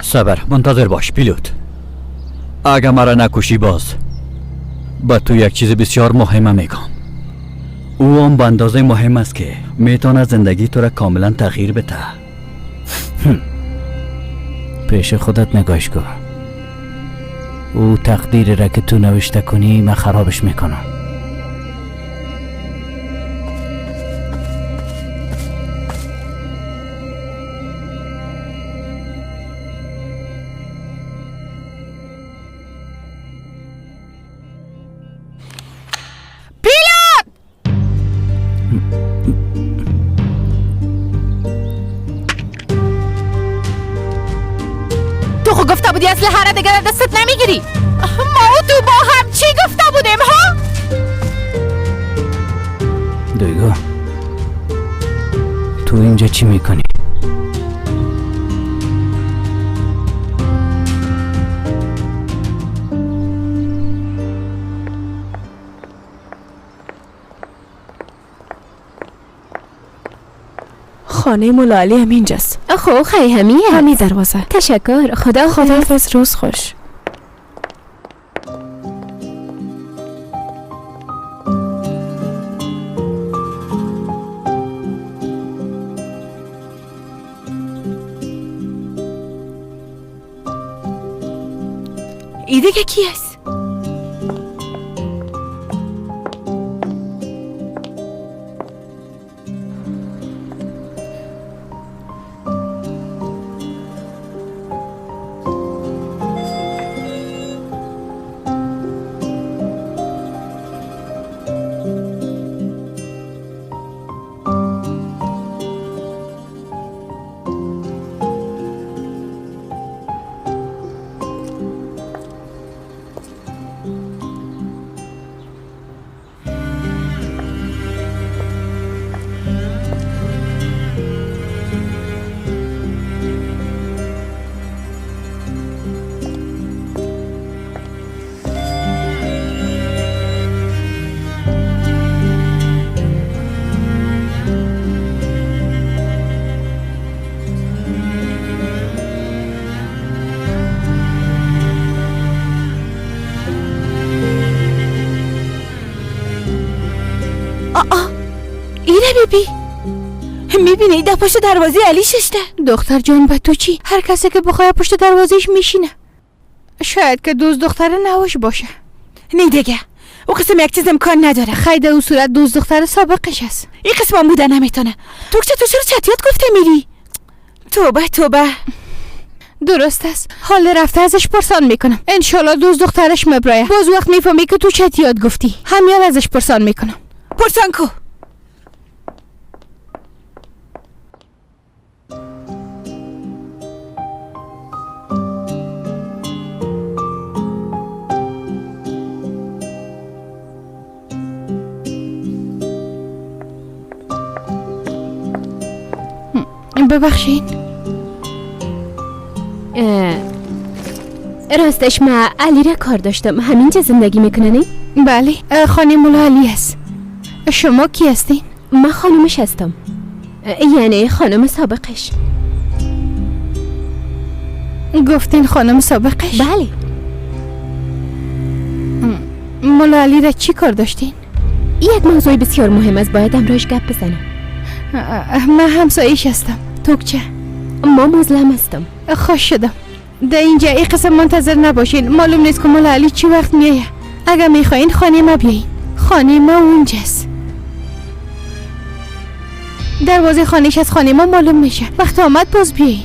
صبر، منتظر باش پیلوت. اگه مرا نکشی باز با تو یک چیز بسیار مهمه میگم. او هم به اندازه مهم است که میتونه زندگی تو را کاملا تغییر بده. پیش خودت نگاش کن. او تقدیری را که تو نوشته کنی من خرابش میکنم. تو خود گفته بودی اسلحه را دیگر دستت نمیگیری. ما و تو با هم چی گفته بودیم ها؟ دویگو تو اینجا چی میکنی؟ خانه مولا علی هم اینجاست. خو خیلی همیه همین دروازه. تشکر. خداحافظ. روز خوش. این دیگه کی است؟ بیبی میبینی در پشت دروازه علی ششته. دختر جان به تو چی؟ هر کسی که بخواه پشت دروازهش میشینه. شاید که دوست دختر نوش باشه. نه دیگه او قسم یک چیز امکان نداره. خیلی در اون صورت دوست دختر سابقش است. این قسم هم بوده نمیتونه. تو چرا چتیات گفته میری؟ توبه درست است. حال رفته ازش پرسان میکنم. انشالله دوست دخترش مبرایه. باز وقت میفهمی که تو چتیات گفتی همیان ازش پرسان میکنم. پرسان کو. ببخشین. راستش ما علی را کار داشتم. همینجا زندگی میکننی؟ بله خانم مولا علی است. شما کی هستین؟ من خانمش هستم، یعنی خانم سابقش. گفتین خانم سابقش؟ بله. مولا علی را چی کار داشتین؟ یک موضوع بسیار مهم است، باید امروز گپ بزنم. من همسایش هستم. تو چه؟ ما مظلم هستم. خوش شدم. در اینجا این قسم منتظر نباشین. معلوم نیست که مولا علی چی وقت میایه. اگر میخواین خانه ما بیاین. خانه ما اونجاست. دروازه خانهش از خانه ما معلوم میشه. وقت آمد باز بیاین.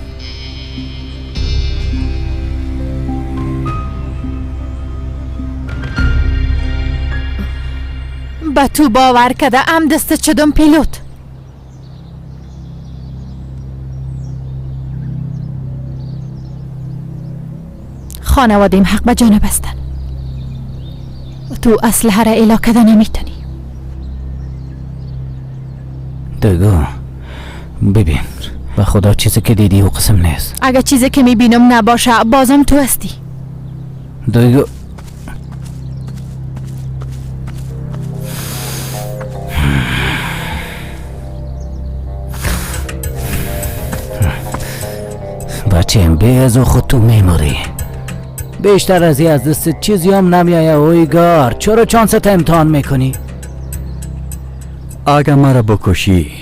به تو باور کده ام دست شدم پیلوت. خانوادیم حق به جانب هستن. تو اسلحه را اعلا کده نمیتونی. دگو ببین، به خدا چیزی که دیدی او قسم نیست. اگر چیزی که میبینم نباشه بازم تو هستی. دگو بچه‌م به از خود تو میموری. بیشتر از دست چیزی هم نمیایه. اویگار چرا چانست امتحان میکنی؟ اگه مرا بکشی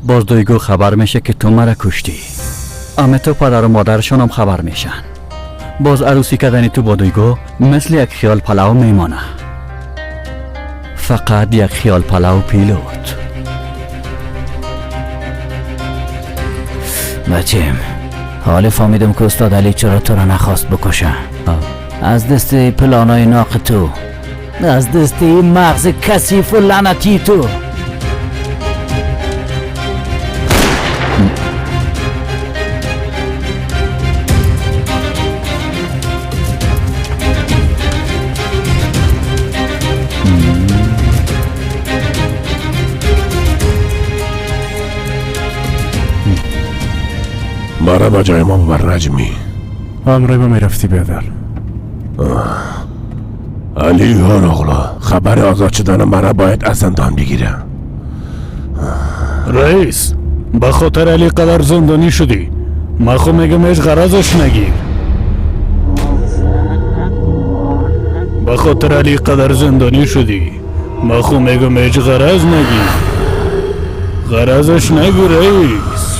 باز دویگو خبر میشه که تو مرا کشتی. اما تو پدر و مادرشان هم خبر میشن. باز عروسی کردنی تو با دویگو مثل یک خیال پلاو میمانه. فقط یک خیال پلاو پیلوت. بچه‌م حال فهمیدم که استاد علی چرا تو را نخواست بکشه. از دست پلانای ناق تو، از دست این مغز کثیف و لعنتی تو. مرا به جای ما ببر رجمی. امروی با میرفتی بیادر. علی هاروغلا خبر آزاد شدن مرا باید از زندان بگیره. رئیس به خاطر علی قدر زندانی شدی. من خو میگم هیچ غرضش نگیر. به خاطر علی قدر زندانی شدی. من خو میگم هیچ غرض نگیر. غرضش نگو رئیس.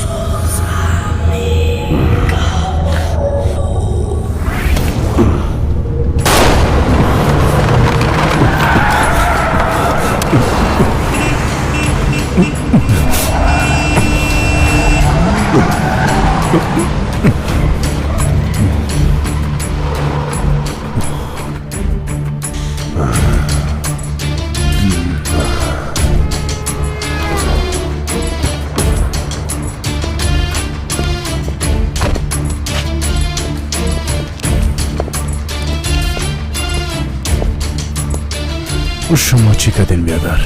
شما چی کردین بیادر؟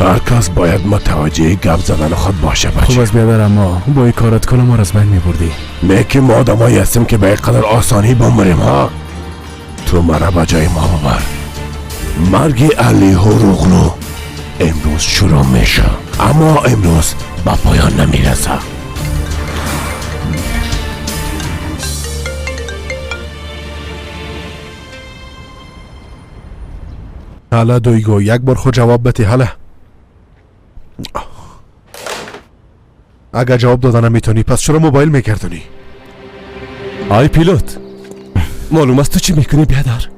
هر کس باید متوجه گپ زدن خود باشه بچه. خوب از بیادر، اما با این کارت کل ما را از بین میبردی. میگه ما آدمایی هستیم که به این قدر آسانی بمریم ها. تو مرا به جای ما ببر. مرگ علی هاروغلو امروز شروع میشه، اما امروز به پایان نمیرسه. حالا دویگو یک بار خود جواب بده. حالا اگر جواب دادن نمیتونی پس چرا موبایل میگردونی؟ آی پیلوت معلوم است تو چی میکنی بیادر؟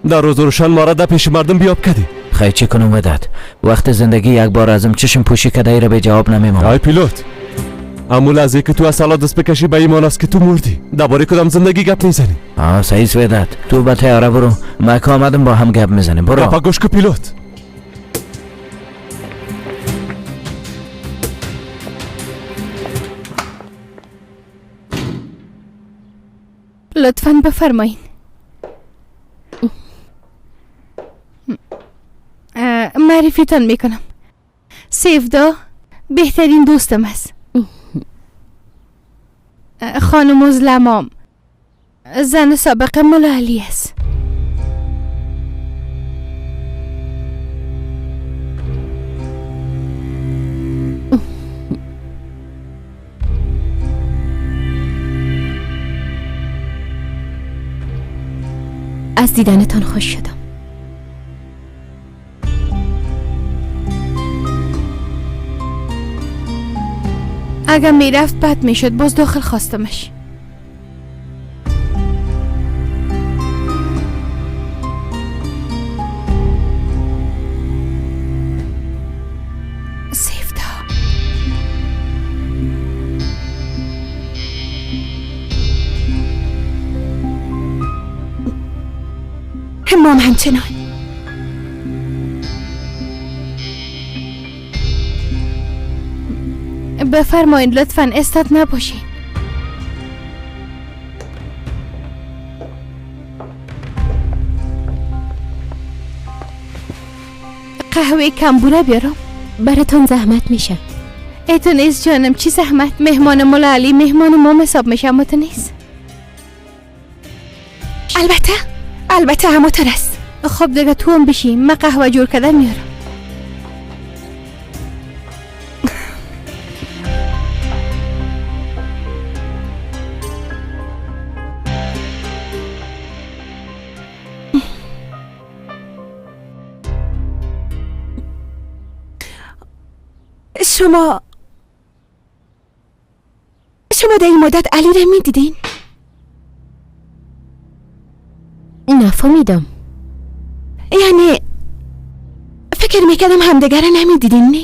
در روز روشن ما را در پیش مردم بیاب کردی. خیلی چی کنم وداد؟ وقت زندگی یک بار ازم چشم پوشی کده ای را به جواب نمیمونم. آی پیلوت، اما لحظه که تو از سالا دست بکشی به ایمان است که تو مردی. درباره کدام زندگی گپ میزنی؟ صحیح است وداد. تو به تیاره برو، ما که آمدم با هم گپ میزنیم. برو. گپا گوش که پیلوت. لطفاً بفرمایین. معرفیتان میکنم. سیفدا بهترین دوستم است. خانم ظلمام زن سابق مولا علی است. از دیدنتان خوش شدم. اگر میرفت بد میشد، باز داخل خواستمش. سیفدا همام همچنان. بفرمایید لطفاً استاد نباشین. قهوه کمبوره بیارم؟ براتون زحمت میشه. ایتو نیست جانم، چی زحمت؟ مهمان مولا علی مهمان ما حساب میشه، اما تو نیست. البته همونطور است. خب دیگه تو هم بشی، من قهوه جور کرده میارم. شما در این مدت علی را میدیدین؟ نفهمیدم. یعنی فکر میکردم همدیگه را نمیدیدین نه؟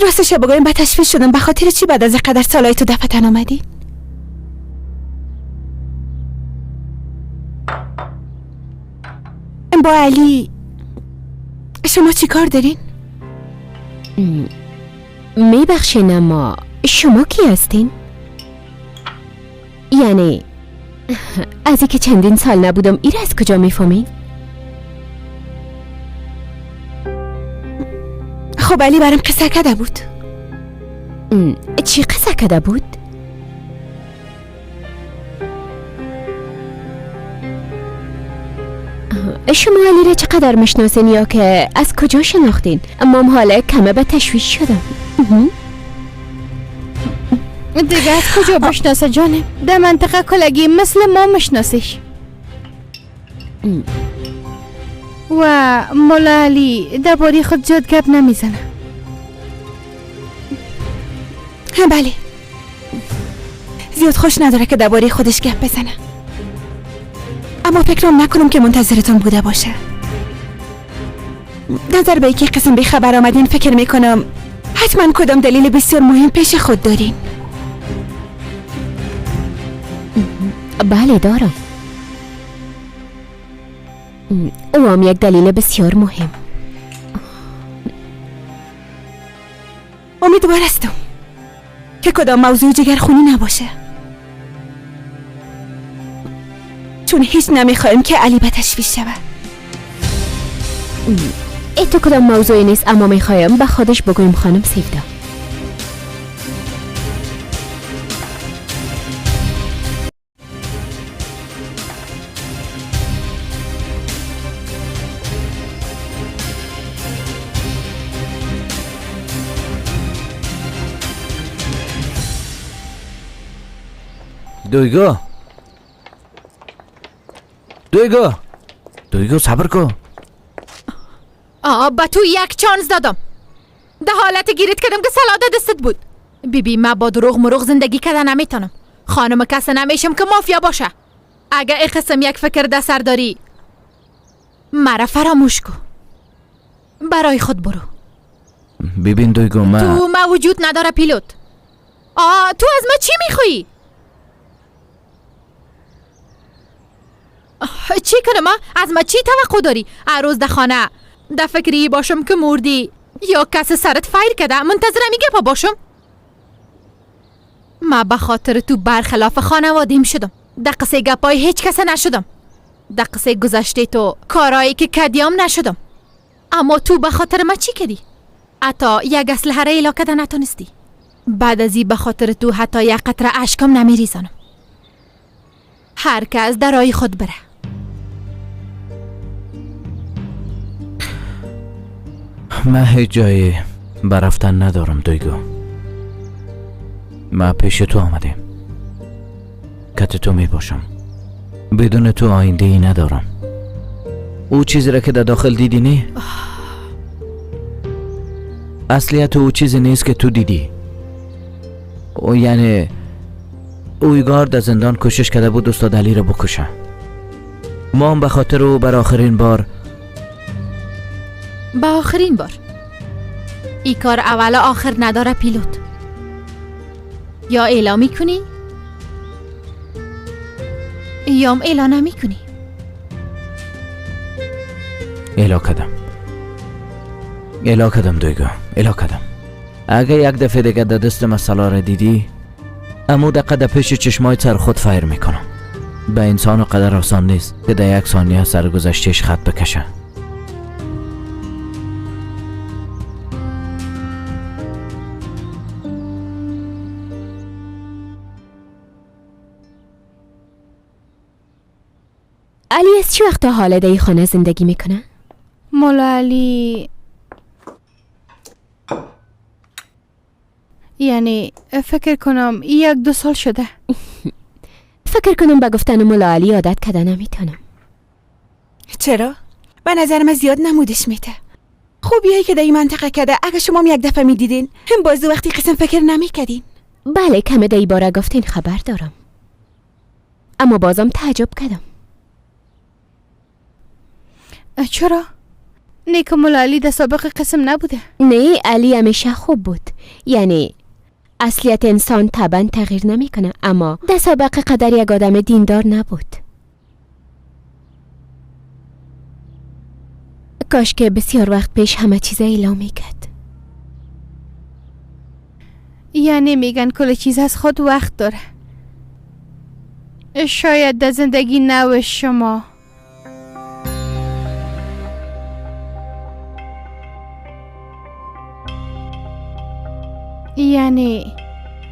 راستش بگویم به تشویش شدم. به خاطر چی بعد از قدر سالای تو دفتن آمدین؟ با علی شما چی کار دارین؟ میبخشین اما شما کی هستین؟ یعنی از اینکه چندین سال نبودم ایره از کجا میفهمین؟ خب علی برام قصه کرده بود. چی قصه کرده بود؟ شما علی را چقدر میشناسین یا که از کجا شناختین؟ اما حالا کمه به تشویش شدم. دیگه از کجا بشناسه جانم؟ در منطقه کلگی مثل ما مشناسش. و مولا علی درباره خود زیاد گپ نمیزنه. بله، زیاد خوش نداره که درباره خودش گپ بزنه. اما فکرم نکنم که منتظرتون بوده باشه. نظر به اینکه قسم به خبر آمدین فکر میکنم حتما کدام دلیل بسیار مهم پیش خود دارین. بله دارم. او هم یک دلیل بسیار مهم. امیدوار هستم که کدام موضوع جگرخونی نباشه، چون هیچ نمیخوایم که علی به تشویش شود. تو کدام موضوعی نیست، اما میخوایم به خودش بگویم خانم سیفدا. دویگو صبر کن. با تو یک چانس دادم. ده حالت گیرت کردم که سلاده دستت بود. بیبی من با دروغ مروغ زندگی کردن نمیتونم. خانم کسی نمیشم که مافیا باشه. اگه ای قسم یک فکر در سر داری مرا فراموش کن. برای خود برو. ببین دویگو تو ما وجود نداره پیلوت. تو از ما چی میخوایی؟ چی کنم؟ از ما چی توقع داری؟ روز در خانه در فکری باشم که مردی یا کس سرت فایر کده منتظر میگه پا باشم؟ ما به خاطر تو برخلاف خانوادیم شدم. در قصه گپای هیچ کس نشدم. در قصه گذشته تو کارایی که کدیام نشدم. اما تو به خاطر ما چی کردی؟ حتی یک اسلحه را ایلا کده نتونستی. بعد ازی به خاطر تو حتی یک قطره اشکم نمیریزانم. هر کس در راه خود بره. من هیچ جایی برفتن ندارم دویگو. من پیش تو آمدیم. کت تو می باشم. بدون تو آینده ای ندارم. او چیزی را که در داخل دیدی نه؟ اصلیت او چیزی نیست که تو دیدی. او یعنی اویگار در زندان کوشش کرده بود استاد علی را بکشه. ما هم به خاطر او بر آخرین بار ای کار اول آخر نداره پیلوت. یا اعلام میکنی یا اعلام نمیکنی. اعلام کدم دویگو. اعلام کدم. اگه یک دفعه دیگه در دست مسئله را دیدی امو دقیقه در پیش چشمای سر خود فایر میکنم. به انسان قدر آسان نیست که در یک ثانیه سرگذشتش خط بکشه. علی از چی وقت تا حالا در این خانه زندگی میکنه؟ مولا علی یعنی فکر کنم 1-2 سال شده. فکر کنم با گفتن مولا علی عادت کده نمیتونم. چرا؟ به نظرم زیاد نمودش میده. خوبیایی که در این منطقه کده اگه شما یک دفعه میدیدین هم بازو وقتی قسم فکر نمیکدین. بله کمه در این باره گفتین خبر دارم. اما بازم تعجب کدم. چرا؟ نیک مولا علی در سابق قسم نبوده؟ نه علی همیشه خوب بود. یعنی اصلیت انسان طبعا تغییر نمیکنه اما در سابق قدر یک آدم دیندار نبود. کاش که بسیار وقت پیش همه چیز اعلام میکرد. یعنی میگن کل چیز از خود وقت داره. شاید در زندگی نو شما یعنی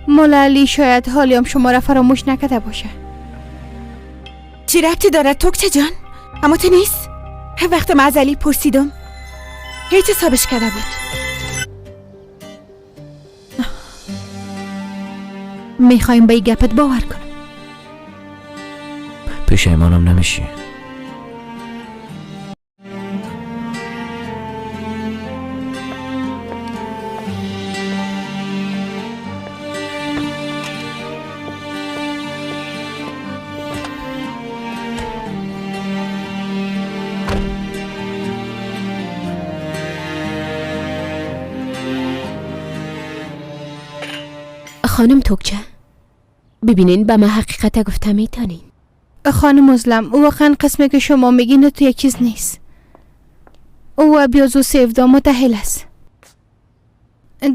مولا علی شاید حالی هم شما را فراموش نکرده باشه. چی ربطی داره توکچه جان؟ اما تو نیست؟ وقت من از علی پرسیدم هیچ حسابش کرده بود. میخوایم به این گپت باور کنم. پشیمانم نمیشی. خانم توکچه ببینین به ما حقیقت گفته میتونین. خانم مظلم او واقعا قسمی که شما میگین تو یک چیز نیست. او بیازو سیفدا متحل است.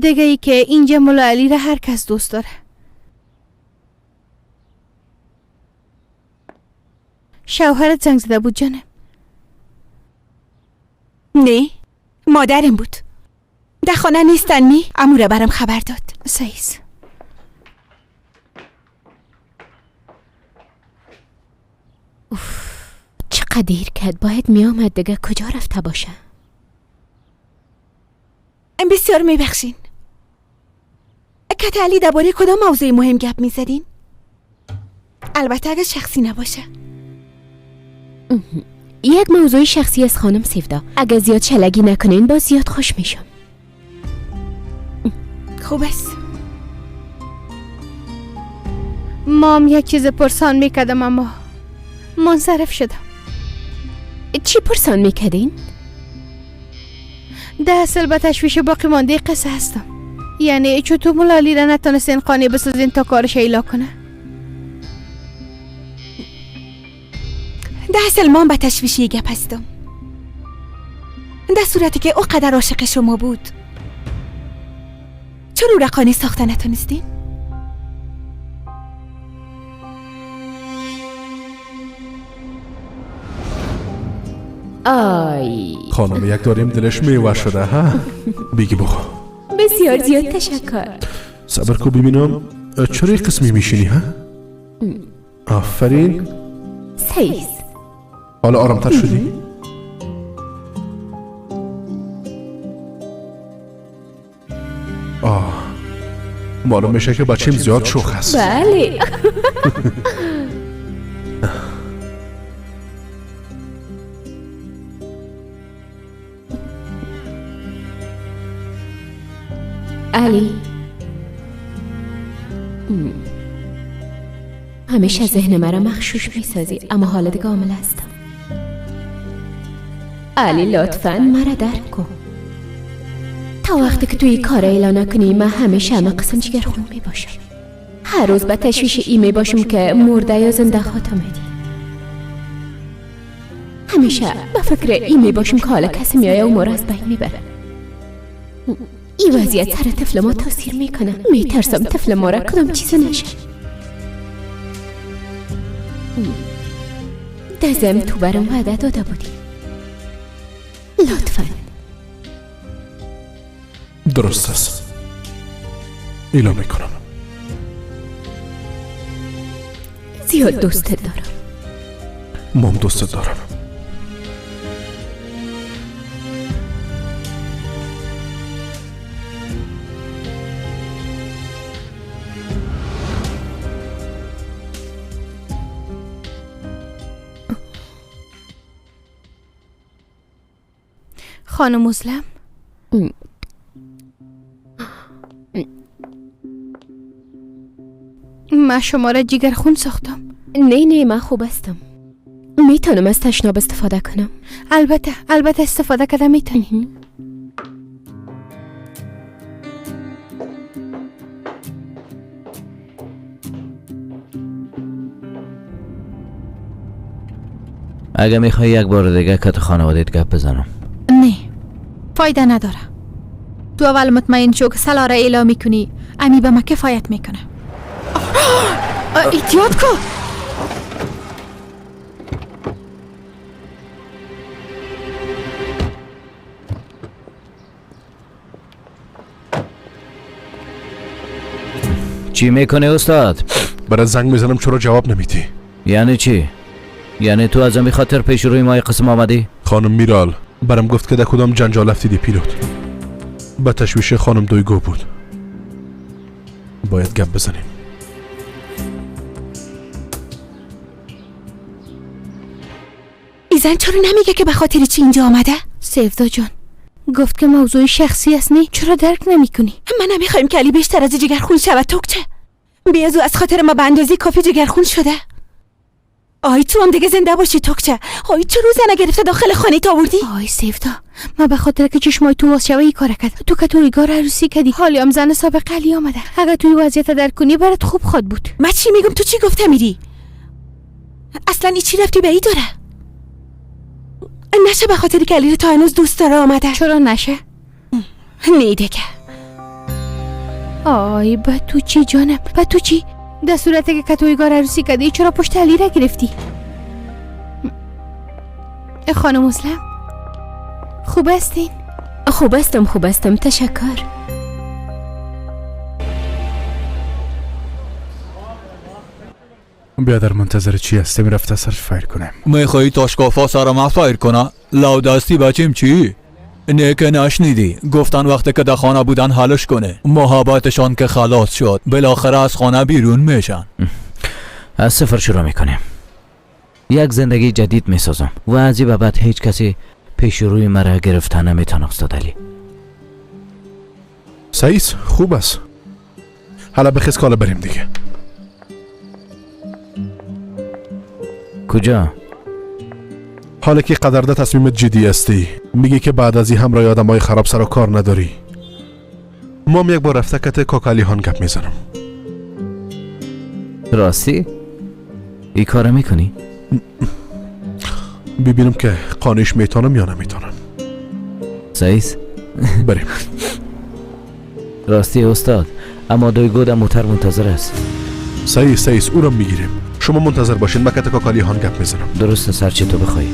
دیگه ای که اینجا مولا علی را هر کس دوست داره. شوهرت زنگ زده بود جانم؟ نه مادرم بود. در خانه نیستن می اموره برام خبر داد. سعیز چقدر دیر کرد. باید میامد دیگه کجا رفته باشه؟ بسیار میبخشین. کت علی درباره کدام موضوع مهم گپ میزدین؟ البته اگه شخصی نباشه. یک موضوع شخصی از خانم سیفدا. اگه زیاد شلگی نکنین باز زیاد خوش میشم. خوب است. مام یک چیز پرسان میکردم اما منصرف شدم. چی پرسان میکردین؟ ده اصل به تشویش باقی مانده قصه هستم. یعنی چطور ملالی را نتانستین قانع بسازین تا کارش ایلا کنه؟ ده اصل من به تشویشی گپ هستم. در صورتی که او قدر عاشق شما بود چرا او را قانع ساخته نتونستین؟ آی خانم یک داریم دلش میوه شده ها. بگی بخوا. بسیار زیاد تشکر. صبر کو ببینم چرا یک قسمی میشینی ها؟ آفرین. سیز حالا آرامتر شدی؟ معلوم میشه که بچیم زیاد شوخ است. بله. علی همیشه ذهن مرا مخشوش میسازی، اما حالا دیگه کامل هستم. علی لطفاً مرا درک کن. تا وقتی که توی کار اعلان نکنی من همیشه همه قسم جگرخون میباشم. هر روز به تشویش ای میباشم که مرده یا زنده خاتم میدی. همیشه به فکر ای میباشم که حالا کسی میایه و مرا از بین میبره. این وضعیت سر طفل ما تاثیر میکنه. میترسم طفل ما را کدام چیز نشه. دزم تو برام وعده داده بودی. لطفاً. درست است. ایلا میکنم. زیاد دوستت دارم. مام دوستت دارم. خانم مسلم من شما را جگرخون ساختم. نه من خوب هستم. میتونم از تشناب استفاده کنم؟ البته استفاده کردم میتونی. اگه میخوای یک بار دیگه کت خانوادت گپ بزنم. نه فایده نداره. تو اول مطمئن شو که سلا را اعلام میکنی امی به ما کفایت میکنه. ایتیاد کو. چی میکنه استاد؟ برای زنگ میزنم چرا جواب نمیدی؟ یعنی چی؟ یعنی تو از امی خاطر پیش روی ما قسم آمدی؟ خانم میرال برام گفت که در کدام جنجال افتیدی پیلوت. با تشویش خانم دویگو بود. باید گپ بزنیم. ایزن چرا نمیگه که به خاطر چی اینجا آمده؟ سیفدا جان گفت که موضوع شخصی است. نه چرا درک نمیکنی؟ من نمیخوایم که علی بیشتر از جگرخون شود. توکچه بیازو از خاطر ما به اندازه کافی جگرخون شده. آی تو هم دیگه زنده باشی توکچه. آی چه روزه نگرفته داخل خانه تا آوردی؟ آی سیفدا من به خاطر که چشمای تو واس شوه ای کار کرد. تو که تویگار عروسی کردی حالی هم زن سابق علی آمده. اگه توی وضعیت درک کنی برات خوب خود بود. من چی میگم تو چی گفته میری؟ اصلا ای چی رفتی به ای داره؟ نشه به خاطری که علی رو تا هنوز دوست داره آمده. چرا نشه؟ نه دیگه. آی با تو چی جانم؟ با تو چی؟ در صورتی که تویگار عروسی کردی چرا پشت علی را گرفتی؟ خانم مسلم خوب هستین؟ خوب هستم تشکر. بیادر منتظر چی هستی؟ میرفته سرش فایر کنم. میخوایی تاشکافا سرم فایر کنه؟ لو دستی بچیم چی؟ نه که نشنیدی گفتن وقتی که در خانه بودن حلش کنه. محبتشان که خلاص شد بالاخره از خانه بیرون میشن. از صفر شروع میکنیم. یک زندگی جدید میسازم و از این بعد هیچ کسی پیش روی مرا گرفتن نمیتونه استاد علی. سعیس خوب است. حالا بخیز کالا بریم دیگه. کجا؟ حالا که قدرده تصمیمت جدی هستی میگی که بعد از این همراه آدمای خراب سر و کار نداری. ما یک بار رفته کت کاکالیهان گپ میزنم. راستی؟ ای کار میکنی؟ ببینم که قانش میتونم یا نمیتونم. سعیس؟ بریم. راستی استاد، اما دویگو در موتر منتظر است. سعیس او رو میگیریم. شما منتظر باشین، من کت کاکالیهان گپ میزنم. درسته، سرچه تو بخوای.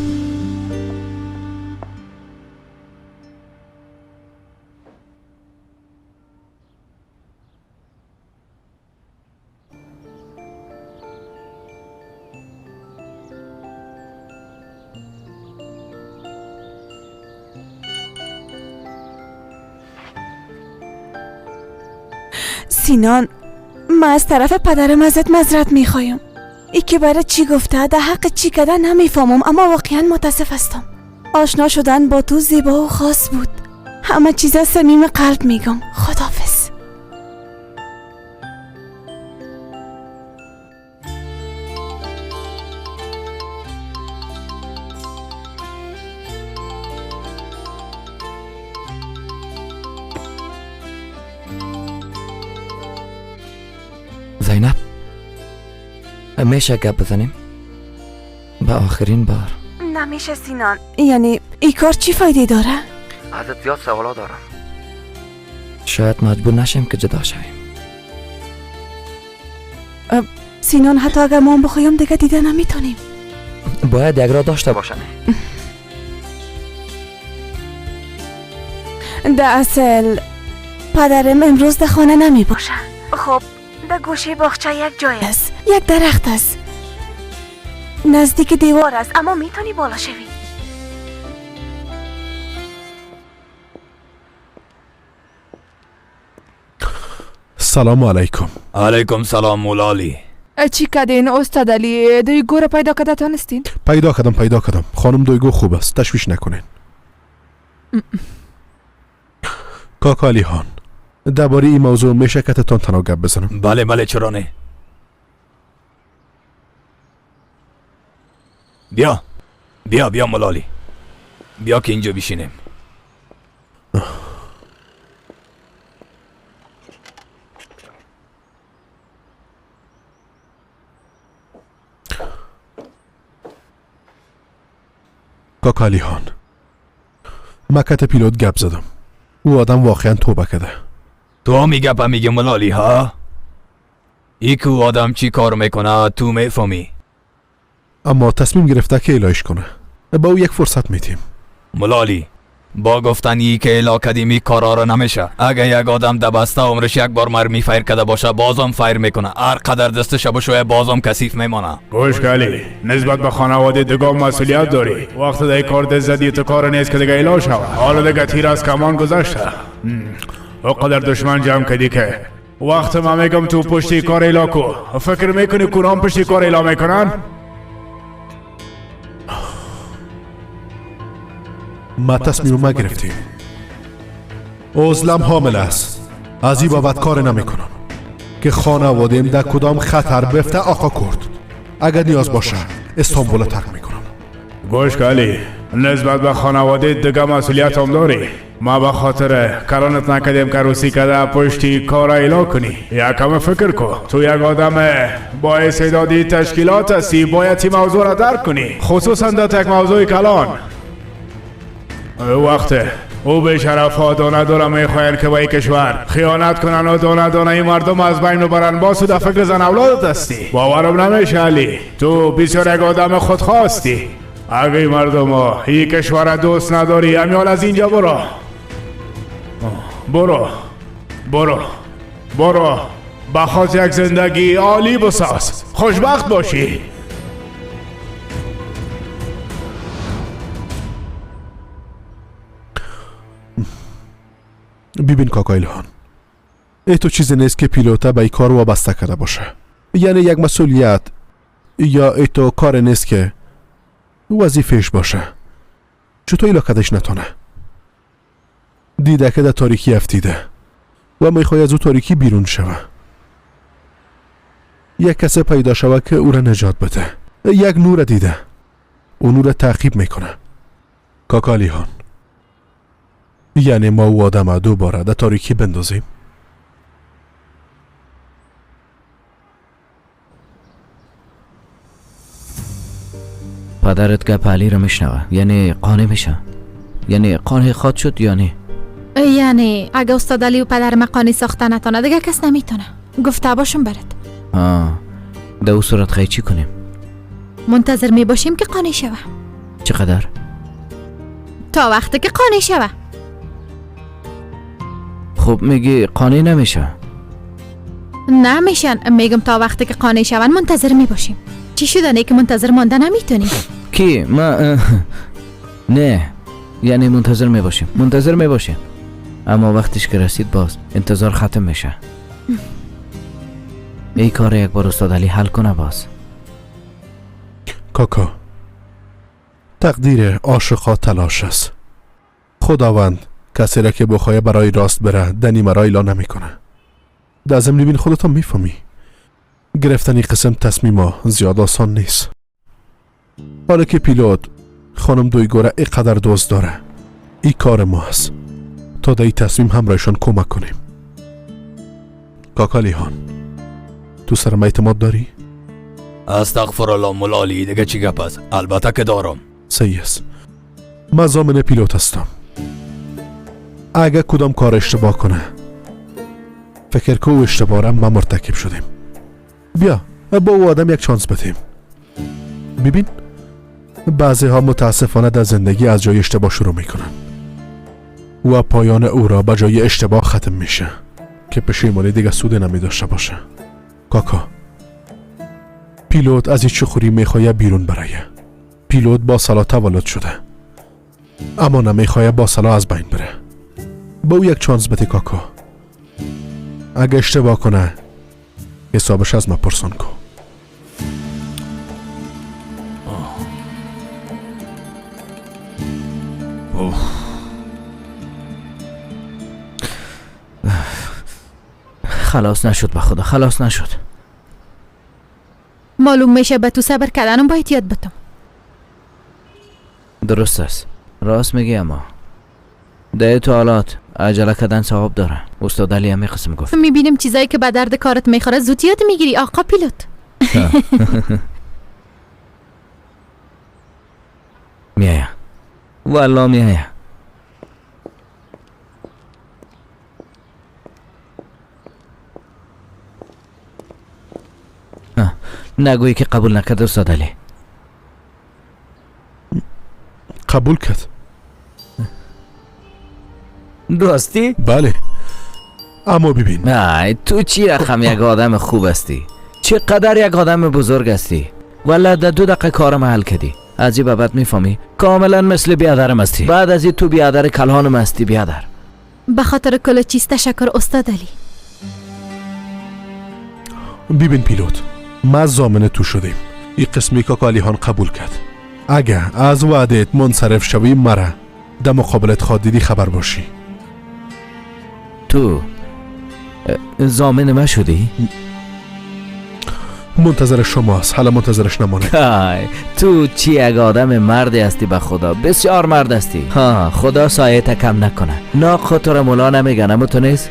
سینان، من از طرف پدرم ازت معذرت میخوایم. ای که برای چی گفته در حق چی کده نمیفهمم، اما واقعا متاسف هستم. آشنا شدن با تو زیبا و خاص بود. همه چیز از صمیم قلب میگم. خداحافظ. زینب، میشه گپ بزنیم؟ به آخرین بار. نمیشه سینان. یعنی ای کار چی فایده داره؟ ازت زیاد سوالا دارم. شاید مجبور نشیم که جدا شویم. سینان، حتی اگر ما هم بخوایم دیگه دیده نمیتونیم. باید یک راه داشته باشن. در اصل پدرم امروز در خانه نمی باشه. خب در گوشه باغچه یک جای است، یک درخت است، نزدیک دیوار است، اما میتونی بالا شوی. سلام علیکم. علیکم سلام مولالی. چی کدین استاد علی؟ دویگو رو پیدا کده تانستین؟ پیدا کردم. خانم دویگو خوب است، تشویش نکنین. کاکالیهان، درباره این موضوع میشه که تان تنها گپ بزنم؟ بله چرا نه. بیا مولالی، بیا که اینجا بشینیم. کاکالیهان، من کت پیلوت گپ زدم. او آدم واقعا توبه کده. تو هم میگه مولالی ها؟ ای که او آدم چی کار میکنه تو میفهمی. اما تصمیم گرفته که الهش کنه. با او یک فرصت میتیم. مولالی، با گفتن ای که اله کدیمی کارا رو نمیشه. اگه یک آدم در بسته عمرش یک بار مرمی فایر کده باشه بازم فایر میکنه. هر قدر دستش بشوه بازم کثیف میمانه. گوش کلی، نسبت به خانواده دیگه مسئولیت داری. وقت دیگه کار دست زدی تو کار نیست که دیگه اله شوه. حالا دیگه تیر از کمان گذاشته. او قدر دشمن جمع کردی که وقت ما میگم تو پشتی کار اله کو. فکر میکنی کدام پشتی کار اله میکنن؟ ما تصمیم گرفتیم. عضلم حامل است. از این بابت کار نمیکنم که خانواده‌ام در کدام خطر بفته آقا کرد. اگر نیاز باشه استانبول ترک میکنم. گوش کلی، نسبت به خانواده دیگه مسئولیت هم داری. ما به خاطر کلانت نکردیم که روسی کده پشتی کار اله کنی. یکم فکر کن، تو یک آدم با استعدادی تشکیلات هستی، باید این موضوع را درک کنی، خصوصا در یک موضوع کلان. وقته او به شرف ها دانه دانه میخواین که با این کشور خیانت کنن و دانه دانه این مردم از بین رو برن. باز تو در فکر زن اولادت هستی. باورم نمیشه علی، تو بسیار یک آدم خودخواستی. اگه این مردم ها این کشور دوست نداری امیال از اینجا برو بخواست یک زندگی عالی بساز، خوشبخت باشی. ببین کاکالیهان، ای تو چیزی نیست که پیلوتا به این کار وابسته کرده باشه. یعنی یک مسئولیت یا ای تو کار نیست که وظیفهش باشه. چطور علاقتش نتونه؟ دیده که در تاریکی افتیده و میخوای از او تاریکی بیرون شوه. یک کسی پیدا شوه که او را نجات بده. یک نور دیده. اون نور تعقیب میکنه. کاکالیهان، یعنی ما و آدم دوباره در تاریکی بندازیم؟ پدرت گپ علی رو میشنوه، یعنی قانع میشه؟ یعنی قانع خواد شد یا نه؟ یعنی اگه استاد علی و پدر مقانی ساخته نتونه دیگه کس نمیتونه. گفته باشم برات. در او صورت خیلی چی کنیم؟ منتظر می باشیم که قانع شوه. چقدر؟ تا وقتی که قانع شوه. خب میگی قانع نمیشه؟ نمیشن. میگم تا وقتی که قانع شون منتظر می باشیم. چی شده که منتظر مانده نمیتونی؟ کی؟ ما نه، یعنی منتظر می باشیم اما وقتش که رسید باز انتظار ختم میشه. ای کار یک بار استاد علی حل کنه باز. کاکا، تقدیر عاشقا تلاش است. خداوند کسی را که بخواه برای راست بره دنی مرا ایلا نمیکنه. در ضمن بین خودت هم میفهمی گرفتن این قسم تصمیما زیاد آسان نیست. حالا که پیلوت خانم دویگوره اینقدر دوست داره، این کار ما هست تا در این تصمیم همراهشان کمک کنیم. کاکالیهان، تو سرم اعتماد داری؟ استغفرالله مولالی، دیگه چی گپ است؟ البته که دارم. صحیح است. من ضامن پیلوت هستم. اگه کدام کار اشتباه کنه فکر که او اشتباه را ما مرتکب شدیم. بیا با او آدم یک چانس بدیم. ببین بعضی ها متاسفانه در زندگی از جای اشتباه شروع میکنن و پایان او را به جای اشتباه ختم میشه که پشیمانی دیگه سود نمی داشته باشه. کاکا، پیلوت از این چخوری میخواه بیرون برایه. پیلوت با سلا تولد شده اما نمیخواه با سلا از بین بره. با او یک چانس بده کاکا. اگه اشتباه کنه حسابش از ما پرسان کن. خلاص نشد، به خدا خلاص نشد. معلوم میشه به تو صبر کردنم باید یاد بتم. درست است، راست میگی، اما ده تو حالات عجله کردن ثواب داره. استاد علی هم قسم گفت. میبینیم چیزایی که به درد کارت میخوره زود یاد میگیری آقا پیلوت. میایم والله میایم. نگویی که قبول نکرد استاد علی. قبول کرد. راستی؟ بله، اما ببین نه تو چی رقم یک آدم خوب هستی، چقدر یک آدم بزرگ هستی. والا در 2 دقیقه کارم حل کردی. از این بابت میفهمی کاملا مثل بیادرم هستی. بعد از این تو بیادر کلهانم هستی. بیادر به خاطر کل چیز تشکر استاد علی. ببین پیلوت، ما ضامن تو شدیم. این قسمی که کالیهان قبول کرد. اگه از وعدت منصرف شوی مرا در مقابلت خادیدی خبر باشی. تو ضامن ما شدی؟ منتظر شماست، حالا منتظرش نمانه. تو چی یک آدم مردی هستی، به خدا بسیار مرد هستی. خدا سایت کم نکنه. ناق تو را مولا نمیگن، اما تو نیست.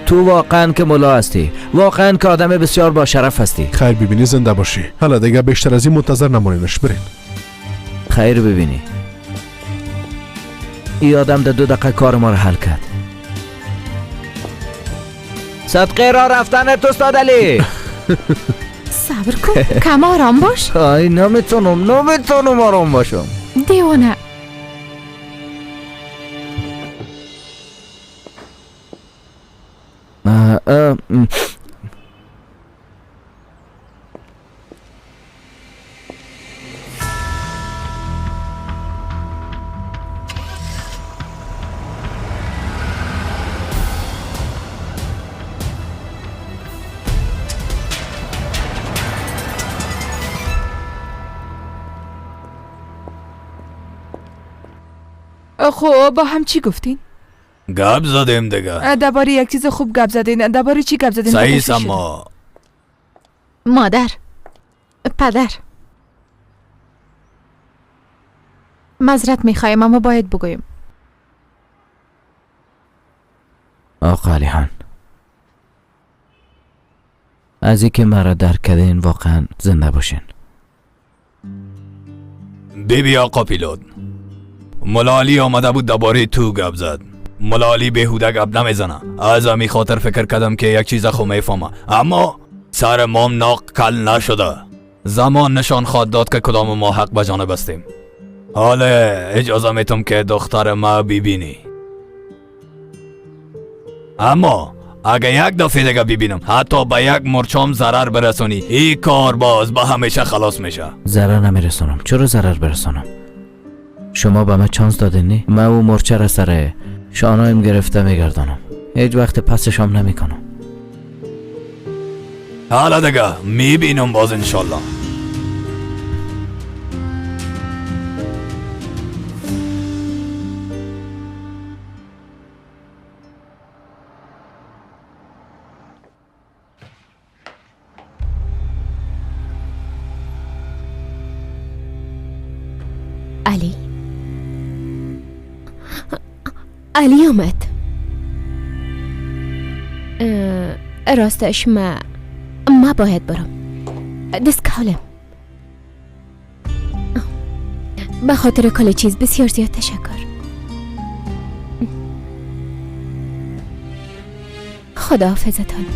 تو واقعا که مولا هستی، واقعا که آدم بسیار با شرف هستی. خیر ببینی زنده باشی. حالا دیگه بیشتر از این منتظر نمانینش. برین. خیر ببینی این آدم در 2 دقیقه کار ما رو حل کرد. صدقه را رفتن تو استاد علی. صبر کن، کم آرام باش. نمیتونم آرام باشم. دیوانه. خب با هم چی گفتین؟ گپ زدیم دیگه. درباره یک چیز خوب گپ زدین. درباره چی گپ زدین؟ صحیح اما مادر، پدر، معذرت میخوایم اما باید بگویم. آقا علیحان، از اینکه مرا درک کردین واقعا زنده باشین. بیبی آقا پیلوت، ملالی آمده بود درباره تو گپ زد. ملالی بیهوده گپ نمیزنه. از همین خاطر فکر کردم که یک چیز خو میفهمه، اما سر مام ناق کل نشده. زمان نشان خواهد داد که کدام ما حق به جانب هستیم. حالا اجازه میتم که دختر ما ببینی، اما اگه یک دفعه دیگه ببینم حتی به یک مرچام ضرر برسونی، این کار باز به همیشه خلاص میشه. ضرر نمیرسونم. چرا ضرر برسونم؟ شما به من چانس دادین نی؟ من او مرچه را سر شانایم گرفته میگردانم، هیچ وقت پسشم نمیکنم. حالا دیگه میبینم باز انشالله. علی آمد. راستش ما باید برم. دستکالم. به خاطر کل چیز بسیار زیاد تشکر. خداحافظتان.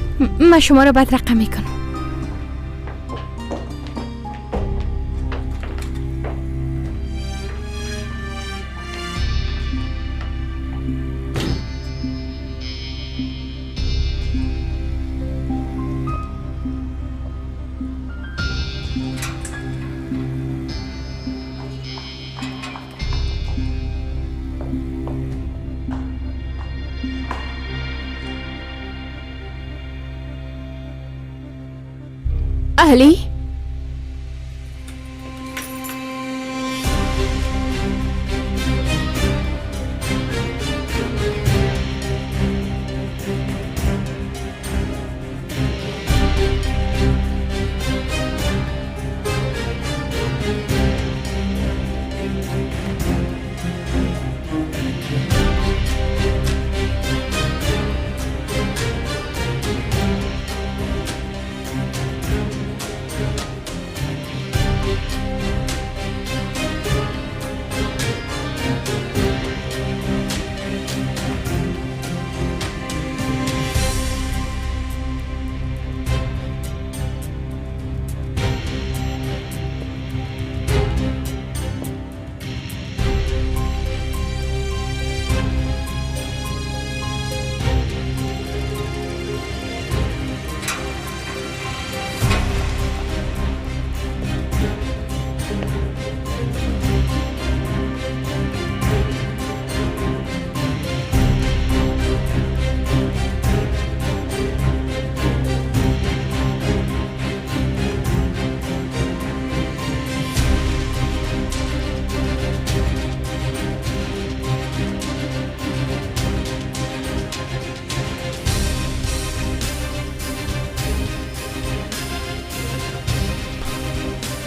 من شما را بد رقم میکنم. علی؟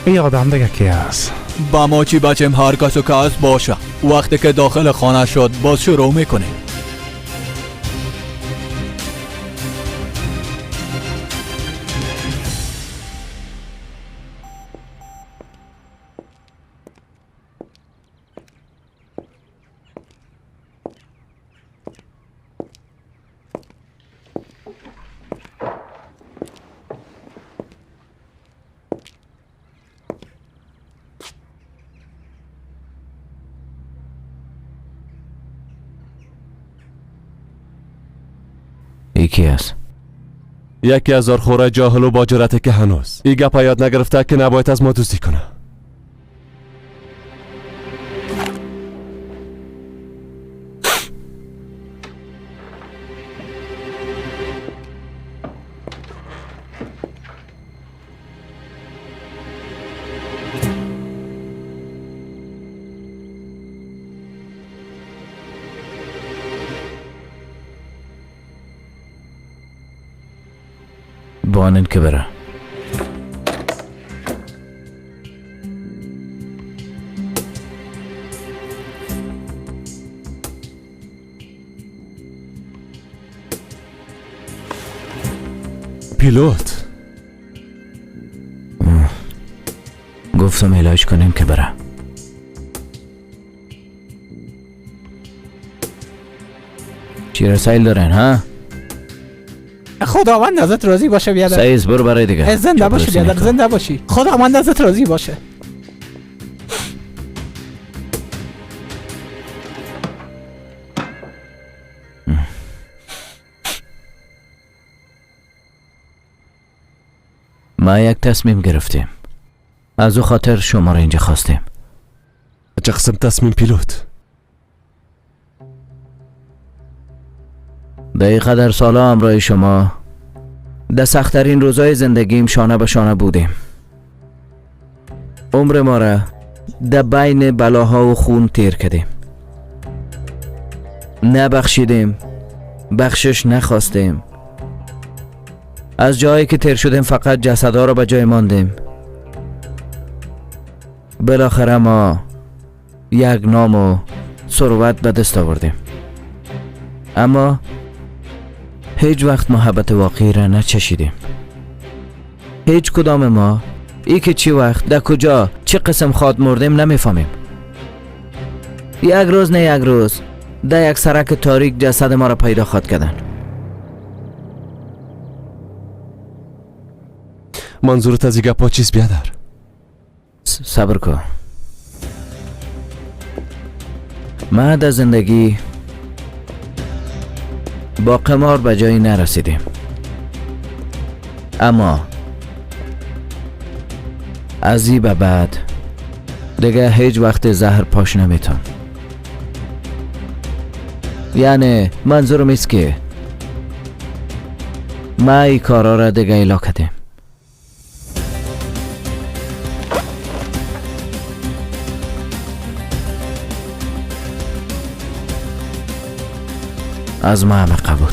این آدم دیگه کی است؟ با ما چی بچم هر کسو که از باشه. وقتی که داخل خانه شد باز شروع میکنه. یکی است. یکی از آرخوره جاهل و با جرأته که هنوز این گپ یاد نگرفته که نباید از ما دزدی کنه. بانن که بره. پیلوت گفتم علاج کنیم که برم. چی رسایل دارن ها؟ خداوند ازت راضی باشه بیادر. سعیز برو برای دیگه. زنده باشی بیادر، زنده باشی. خداوند ازت راضی باشه. ما یک تصمیم گرفتیم. از او خاطر شما را اینجا خواستیم. چه قسم تصمیم پیلوت؟ دقیقه در سالا همراه شما در سخت‌ترین روزهای زندگیم شانه به شانه بودیم. عمر ما را در بین بلاها و خون تیر کردیم. نبخشیدیم، بخشش نخواستیم. از جایی که تیر شدیم فقط جسدها را به جای ماندیم. بالاخره ما یک نام و ثروت به دست آوردیم، اما هیچ وقت محبت واقعی را نچشیدیم. هیچ کدام ما ای که چی وقت در کجا چه قسم خواد مردیم نمیفهمیم. یک روز نه یک روز در یک سرک تاریک جسد ما را پیدا خواد کردن. منظورت از این گپا چیست بیادر؟ صبر کن. ما در زندگی با قمار به جایی نرسیدیم، اما از این به بعد دیگه هیچ وقت زهر پاش نمیتون. یعنی منظورم ایست که ما این کارا را دیگه ایلا کردیم. از ما همه قبول.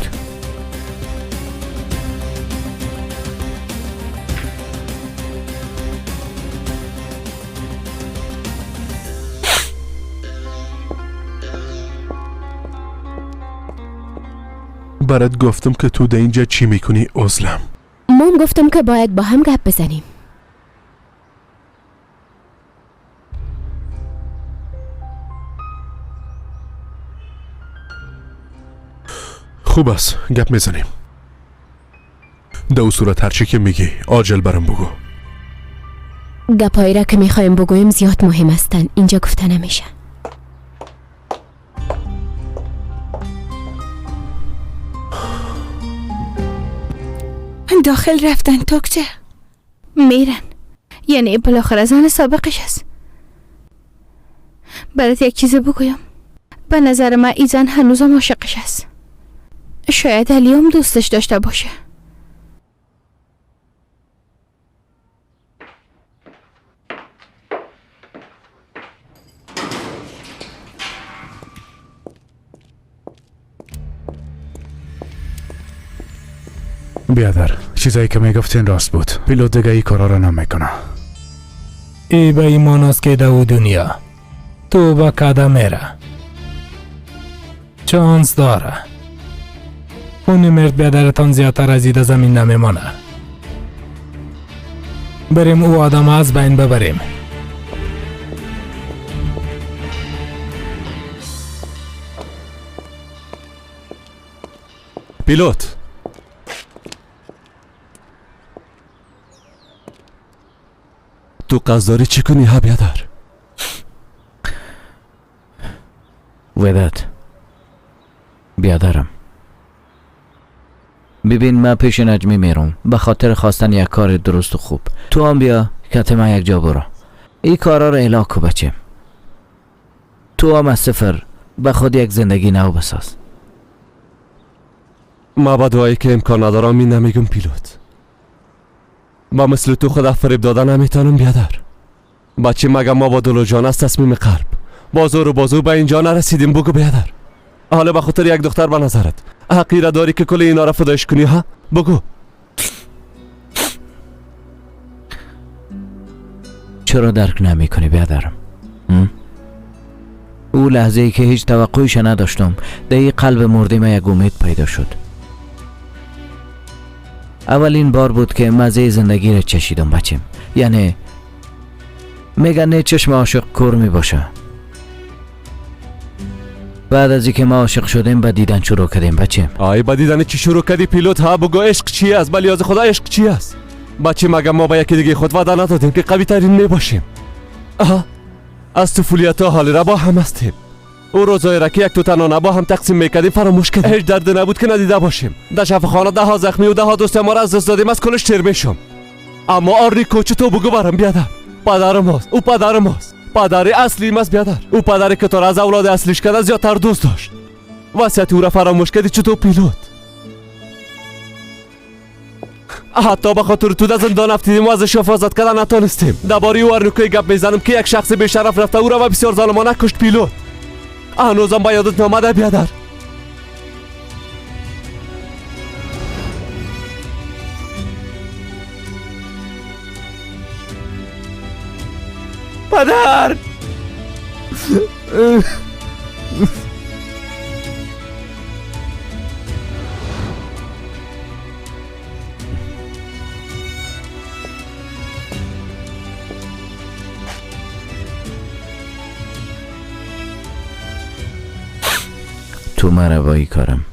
برات گفتم که تو در اینجا چی میکنی عزلم. من گفتم که باید با هم گپ بزنیم. خوب است گپ میزنیم. در صورت هرچی که میگی عاجل برام بگو. گپایی را که میخوایم بگویم زیاد مهم هستن، اینجا گفته نمیشه. داخل رفتن توکچه میرن، یعنی بالاخره زن سابقش هست. برات یک چیز بگویم، به نظر من این زن هنوزم عاشقش هست. شاید علی هم دوستش داشته باشه. بیادر، چیزایی که میگفتین راست بود. پیلوت دیگه ای کارا رو نمیکنه. ای به ایمان است که دو دنیا تو با کده میره، چانس داره. اون مرد بیادرتان زیادتر از ایده زمین نمیمانه. بریم او آدم از بین ببریم. پیلوت، تو قصد داری چی کنی ها بیادر؟ وداد بیادرم، ببین من پیش نجمی میرم به خاطر خواستن یک کار درست و خوب. تو هم بیا کت من یک جا برو. این کارا رو اعلا کو بچیم. تو هم از صفر به خود یک زندگی نو بساز. ما با دعایی که امکان ندارم این نمیگم پیلوت. ما مثل تو خدا فریب دادن نمیتونم بیادر. بچه مگه ما با دل و جان از تصمیم قلب با زور و بازو به اینجا نرسیدیم؟ بگو بیادر. حالا به خاطر یک دختر به نظرت حقی را داری که کل اینا را فدایش کنی ها؟ بگو. چرا درک نمی کنی بیادرم؟ او لحظه ای که هیچ توقعیش نداشتم در این قلب مردی من یک امید پیدا شد. اولین بار بود که مزه زندگی رو چشیدم بچم. یعنی میگن نه چشم عاشق کور می باشه. بعد از اینکه ما عاشق شدیم با دیدن شروع کردیم بچم. آی با دیدن چی شروع کردی پیلوت؟ ها بگو عشق چی است؟ بلی از خدا عشق چی است؟ بچه مگه ما با یکی دیگه خود وعده ندادیم که قوی ترین می باشیم؟ آها از طفولیت تا حال را با هم هستیم. او روزای را که یک تو تنانه با هم تقسیم میکردیم فراموش کردیم. هیچ درد نبود که ندیده باشیم. در شفاخانه 10 زخمی و 10 دوست ما را از دست دادیم، از کلش تیر میشم. اما آریکو تو بگو برام بیادر، پدر ماست، او پدر ماست، پدر اصلی ماست بیادر. او پدری که تو را از اولاد اصلیش کرد زیادتر دوست داشت. وصیت او را فراموش کردی چطور پیلوت؟ حتی به خاطر تو در زندان افتیدیم و ازش حفاظت کردن نتونستیم. درباره او آرنوکوی گپ میزنم که یک شخص بی‌شرف رفته او را و بسیار ظالمانه کشت پیلوت. هنوزم با یادت نامده بیادر؟ پدر! تو مرا با ای کارم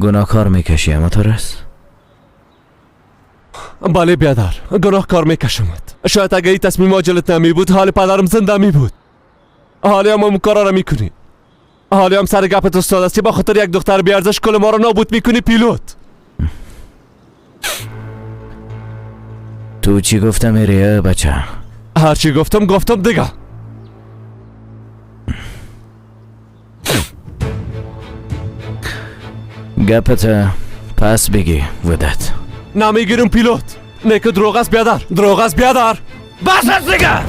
گناهکار میکشی اما تو رست؟ بله بیادر، گناهکار میکشمت. شاید اگه این تصمیم عاجلت نمی بود حال پدرم زنده می بود. حالی هم اون کارا را میکنی. حالی هم سر گپت استاد است که با خاطر یک دختر بیارزش کل ما را نابود میکنی پیلوت. تو چی گفتم ایره بچه؟ هر چی گفتم دیگه. گپت پس بگی ودت. نمیگیرم پیلوت. نه که دروغ است بیادر، دروغ است بیادر. بس از دیگه.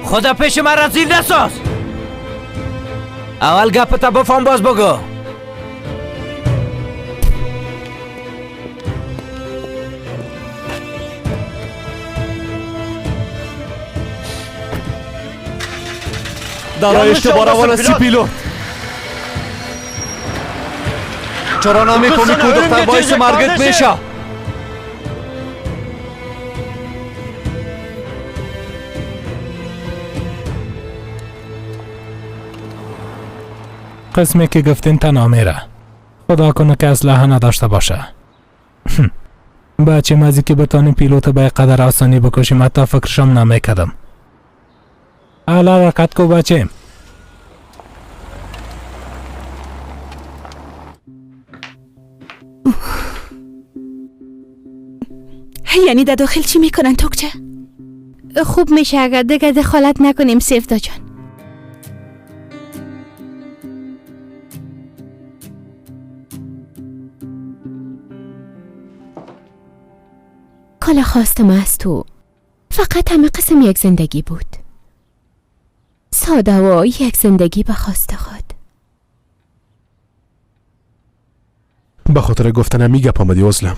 خدا پیش من رزیل نساز. اول گپت بفهم باز بگو. در اشتباه روان هستی پیلوت. چرا نمی‌فهمی که دختر باعث مرگت میشه؟ قسمی که گفتین تنها میره. خدا کنه که اسلحه نداشته باشه. بچه مزی که بتانی پیلوت به قدر آسانی بکشیم حتی فکرشم نمیکردم. حالا رکت کو بچه. یعنی در داخل چی میکنن توکچه؟ خوب میشه اگر دیگه دخالت نکنیم سیفتا جان. کل خواستم از تو فقط همه قسم یک زندگی بود. ساده و یک زندگی به خواست خود. به خاطر گفتنم میگپ آمدی عزلم.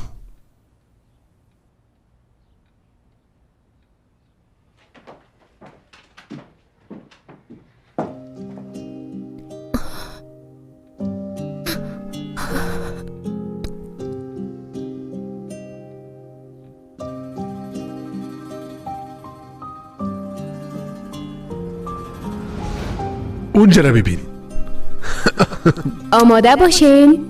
اونجا رو ببین. آماده باشین.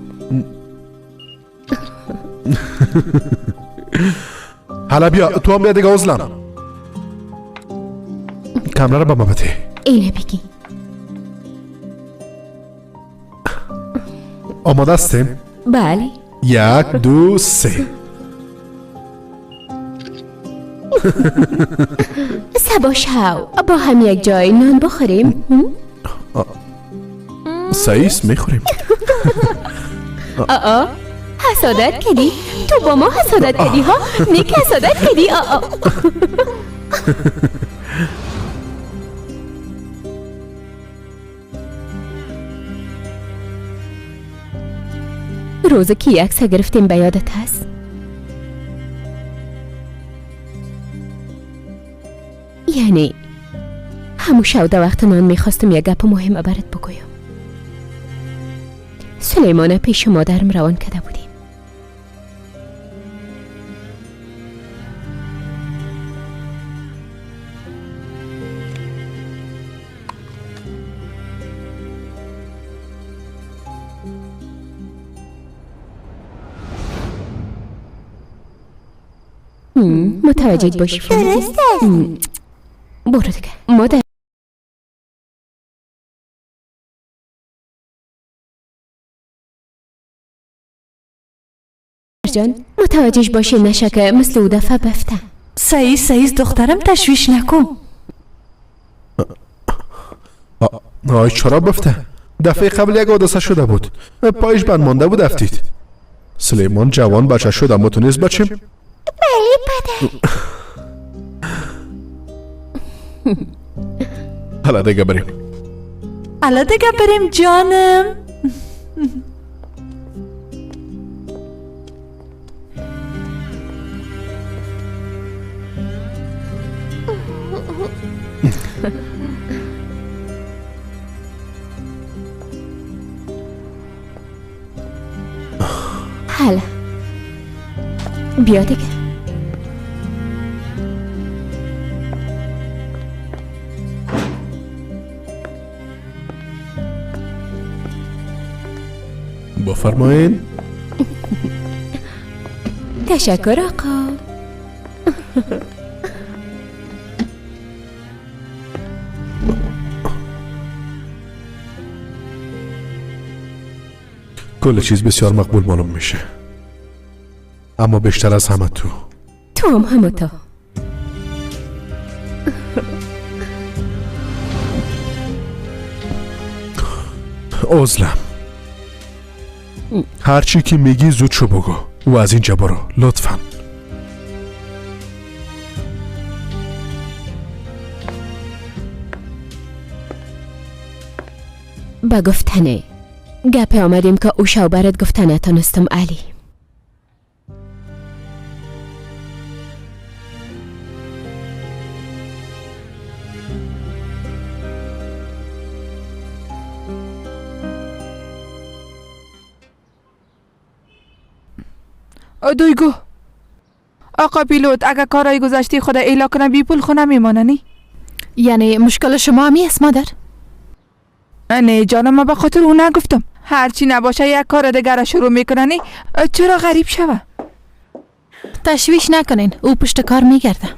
حالا بیا تو هم بیا دیگه عزلم. کامرا رو با ما بده. اینه بگی. آماده هستیم؟ بله. 1 2 3. سبا شو با هم یک جای نان بخوریم. سایس میخوریم. حسادت کردی؟ تو با ما حسادت کردی ها؟ نیک حسادت کردی؟ روز کی عکس گرفتیم به یادت هست؟ یعنی همون شب در وقت نان میخواستم یک گپ مهم برات بگویم. سلیمان پیش مادرم روان کرده بودیم. متوجه باشی. درسته. برو دیگه. مادر جان متوجه باشی نشه که مثل او دفعه بفته. سعید دخترم تشویش نکن. آی چرا بفته؟ دفعه قبل یک حادثه شده بود، پایش بند مانده بود افتید. سلیمان جوان بچه شد اما تونست بچیم؟ بله پدر. حالا دیگه بریم. جانم. حالا بیا دیگه. بفرمایین. تشکر آقا. کل چیز بسیار مقبول معلوم میشه، اما بیشتر از همه تو هم همه عزلم. هرچی که میگی زود شو بگو و از اینجا برو لطفاً. با گفتنه گپ آمدیم که او شو برات گفتنه تانستم علی. دویگو آقا پیلوت اگه کارای گذشته خود ایلا کنه بی پول خونه میماننی؟ یعنی مشکل شما همی است مادر؟ نه جانم، ما به خاطر اون نگفتم. هرچی نباشه یک کار دیگر شروع میکننی چرا غریب شوه؟ تشویش نکنین، او پشت کار میگرده.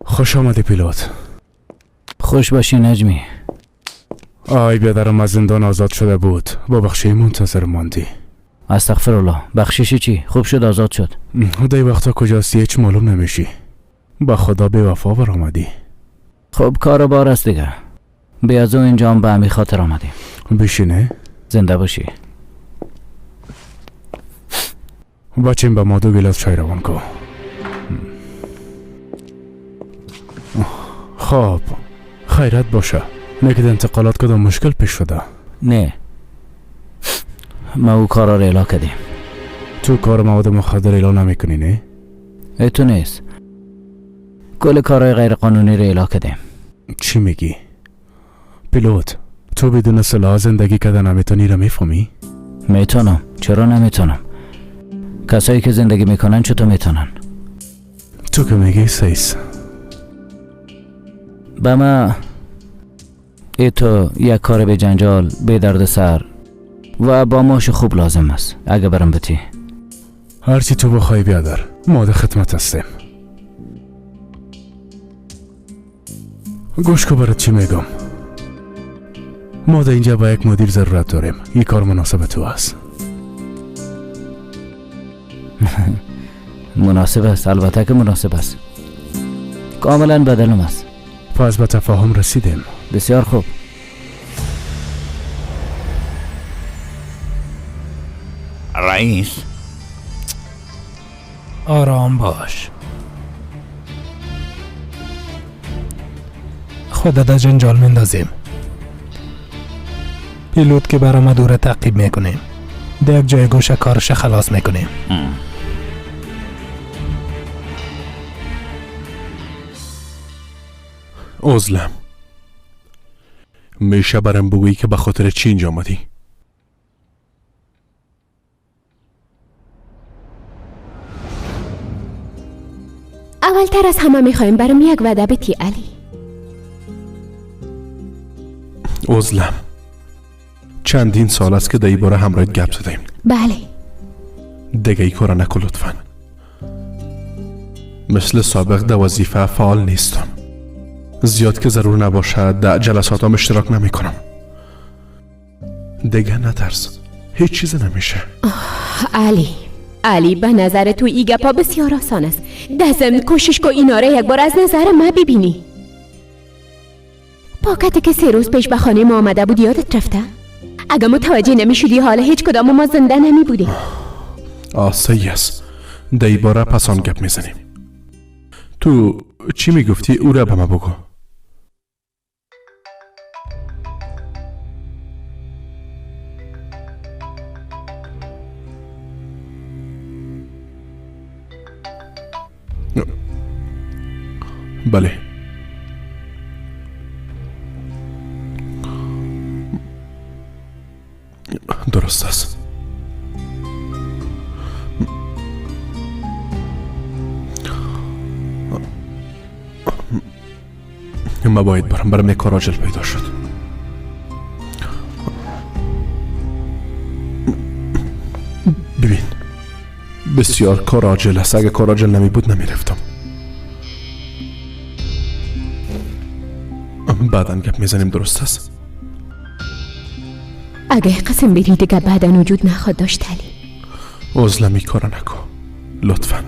خوش آمدی پیلوت. خوش باشی نجمی. آی بیادرم از زندان آزاد شده بود، با بخشی منتظر ماندی. استغفرالله. بخشش چی؟ خوب شد آزاد شد. دی وقتا کجاستی هیچ معلوم نمیشی. با خدا به وفا بر آمدی. خب کار بار است دیگه. بیا از اینجا هم به همی خاطر آمدیم. بشینه. زنده باشی. بچیم به ما 2 گلاس چای روان کو. خب خیرت باشه. نگید انتقالات کدام مشکل پیش شده؟ نه، ما او کارا رو اعلا کردیم. تو کار مواد مخدر اعلان نمیکنی نه؟ تو نیست. کل کارهای غیر قانونی رو اعلا کردیم. چی میگی؟ پیلوت تو بدون سلاح زندگی کردن نمیتونی رو میفهمی؟ میتونم. چرا نمیتونم؟ کسایی که زندگی میکنن چطور میتونن؟ تو که میگی سیس. با ما تو یک کار به جنجال، به درد سر و با ماش خوب لازم است. اگه برم بتی هرچی تو بخوای بیادر، ما در خدمت هستیم. گوش کو برات چی میگم. ما در اینجا با یک مدیر ضرورت داریم. این کار مناسب تو است. مناسب است. البته که مناسب است. کاملا بدلم است. پس به تفاهم رسیدیم. بسیار خوب. رئیس آرام باش. خودت از جنجال مندازیم. پیلوت که برآمد او را تعقیب میکنیم. در یک جای گوشه کارش خلاص میکنیم. عزلم، میشه برم بگویی که به خاطر چی اینجا آمدی؟ اولتر از همه میخوایم برام یک وعده بدی علی. عزلم، چندین سال است که در این باره همراهت گپ زدیم. بله. دیگه ای کارا نکن لطفاً. مثل سابق در وظیفه فعال نیستم. زیاد که ضرور نباشد در جلساتم اشتراک نمی کنم. دیگه نترس، هیچ چیز نمیشه. علی به نظر تو ای گپا بسیار آسان است. در ضمن کوشش کو اینا را یک بار از نظر ما ببینی. پاکتی که 3 روز پیش به خانه ما آمده بود یادت رفته؟ اگه متوجه نمی شدی حالا هیچ کدام ما زنده نمی بودیم. آسایی است. در این باره پسان گپ میزنیم. تو چی میگفتی او را به ما بگو. بله. درست است. ما باید برم یک کار عاجل پیدا شد. ببین، بسیار کار عاجل است. اگه کار عاجل نمی بود نمی رفتم. بعداً گپ میزنیم. درست است؟ اگه قسم بدی دیگه بعداً وجود نخواد داشت علی. عزلمی کارا نکن لطفاً.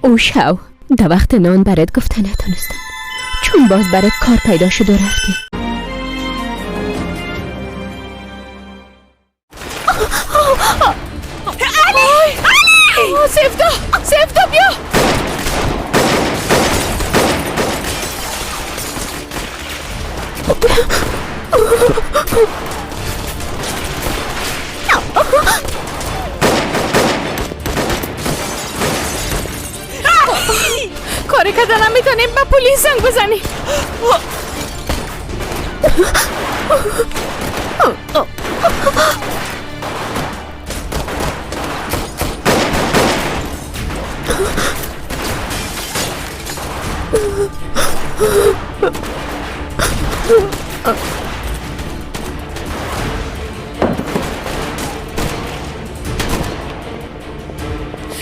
او شو در وقت نان برات گفته نتونستم چون باز برات کار پیدا شد و رفتی. علی! سفتا بیا! کاری که نمیتونیم به پلیس زنگ بزنیم.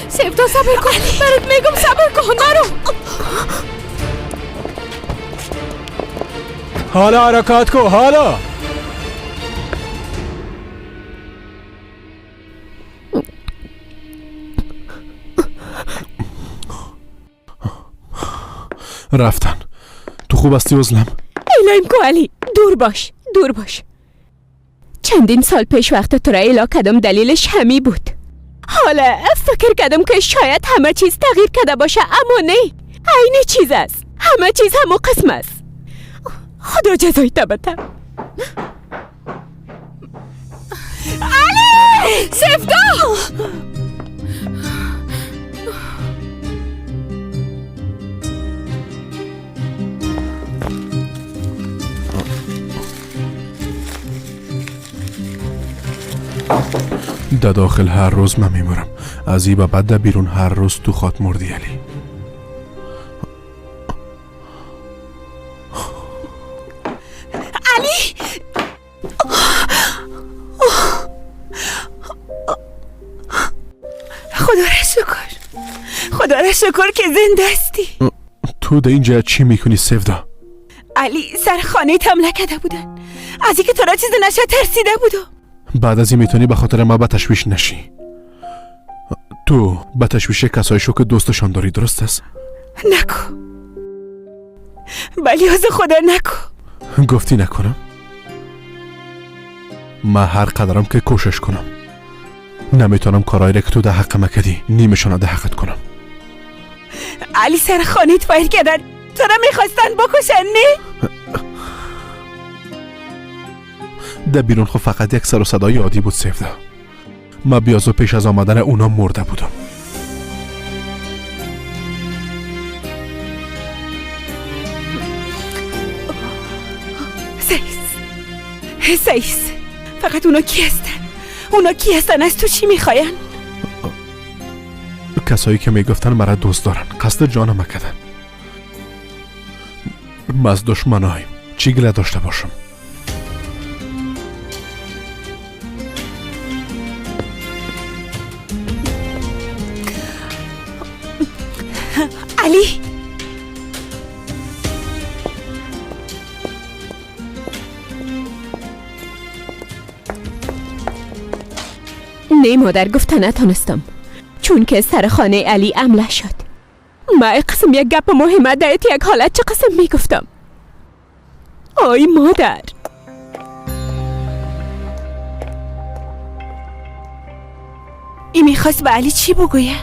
سفتا صبر کن، برات میگم صبر کن، نرو. حالا حرکات کو، حالا. رفتن. تو خوب هستی عزلم؟ ایلایم کو علی، دور باش. چندین سال پیش وقت تو را ایلا کدم دلیلش همی بود. حالا فکر کردم که شاید همه چیز تغییر کرده باشه، اما نه، عین چیز است. همه چیز همو قسم است. خدا جزای تبته. علی! سفتا! در داخل هر روز من میمورم. از این به بعد در بیرون هر روز تو خاط مردی علی. خدا را شکر که زنده هستی. تو در اینجا چی میکنی سفدا؟ علی سر خانه حمله کرده بودن. از اینکه تو را چیز نشه ترسیده بودم. بعد از این میتونی به خاطر ما به تشویش نشی. تو به تشویش کسایی شو که دوستشان داری، درست است؟ نکو، ولی از خدا نکو. گفتی نکنم؟ من هر قدرم که کوشش کنم نمیتونم کارایی را که تو ده حق مکدی نیمشان ده حقت کنم. علی سر خانیت فایر کردن، تو را میخواستن بکشن نه؟ ده بیرون خب فقط یک سر و صدای عادی بود سفده. من بیازو پیش از آمدن اونا مرده بودم. سیس فقط اونا کی هستن؟ اونا کی هستن؟ از تو چی میخواین؟ کسایی که میگفتن مرا دوست دارن، قصد جانم کردن. من از دشمنایم چی گله داشته باشم؟ علی نه مادر، گفتن نتونستم چون که سر خانه علی حمله شد. من قسم یک گپ مهمه در یک حالت چه قسم میگفتم؟ آی مادر، این میخواست به علی چی بگویه؟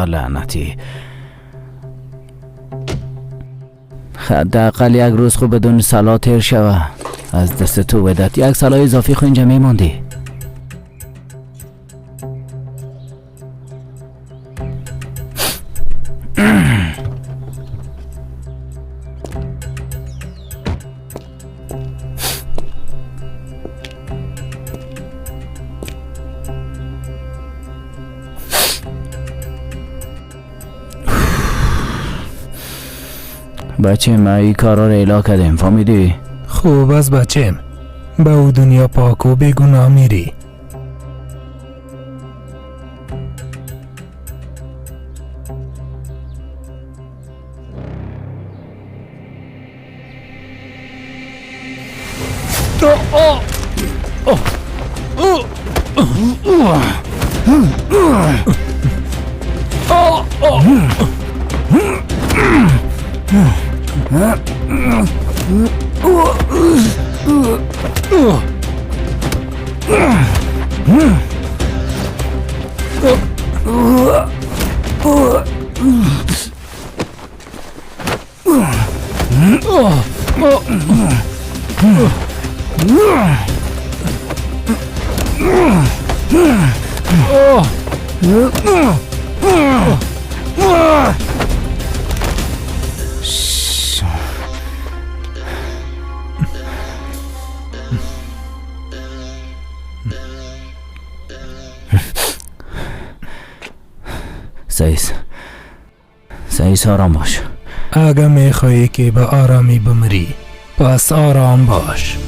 لعنتی. حداقل یک روز خوب بدون سلا تیر شوه. از دست تو ودت یک سلا اضافی خو اینجا میموندی. بچه ما ای کارا را ایلا کردیم، فهمیدی؟ خوب از بچم، به او دنیا پاک و بگناه میری. سعیس آرام باش. اگه میخوایی که به آرامی بمری پس آرام باش.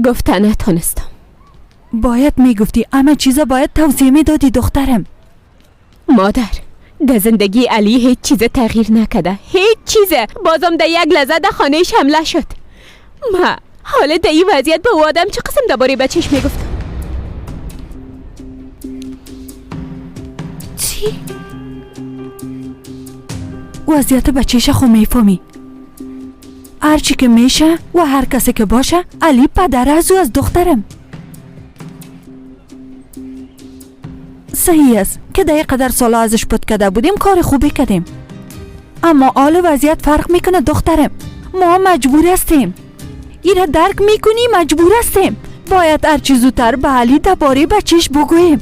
گفتن نتونستم. باید میگفتی، اما چیزا باید توضیح میدادی دخترم. مادر، در زندگی علی هیچ چیز تغییر نکده، هیچ چیزه. بازم در یک لحظه در خانهش حمله شد. ما حالا در این وضعیت به او آدم چه قسم درباره بچهش میگفتم؟ چی؟ وضعیت بچهش خو میفهمی. هرچی که میشه و هر کسی که باشه، علی پدر از او از دخترم. صحیح است که در قدر سالا ازش پد کده بودیم کار خوبی کردیم، اما حال وضعیت فرق میکنه دخترم. ما مجبور هستیم، ایره درک میکنی؟ مجبور هستیم. باید هر چیز زودتر به علی درباره بچهش بگوییم.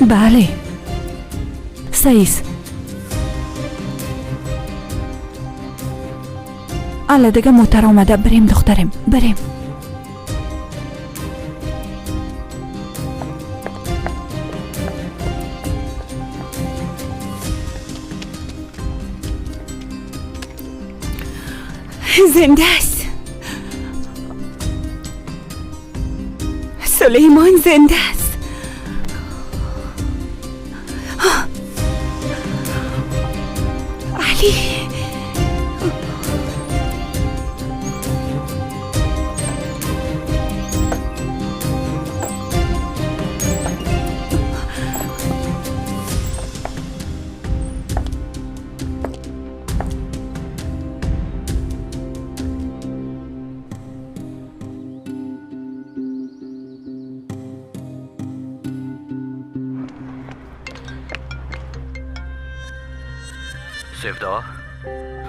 بله صحیح. الان دیگه موتر آمده، بریم دخترم بریم. زنده است. سلیمان زنده است. علی سفدا،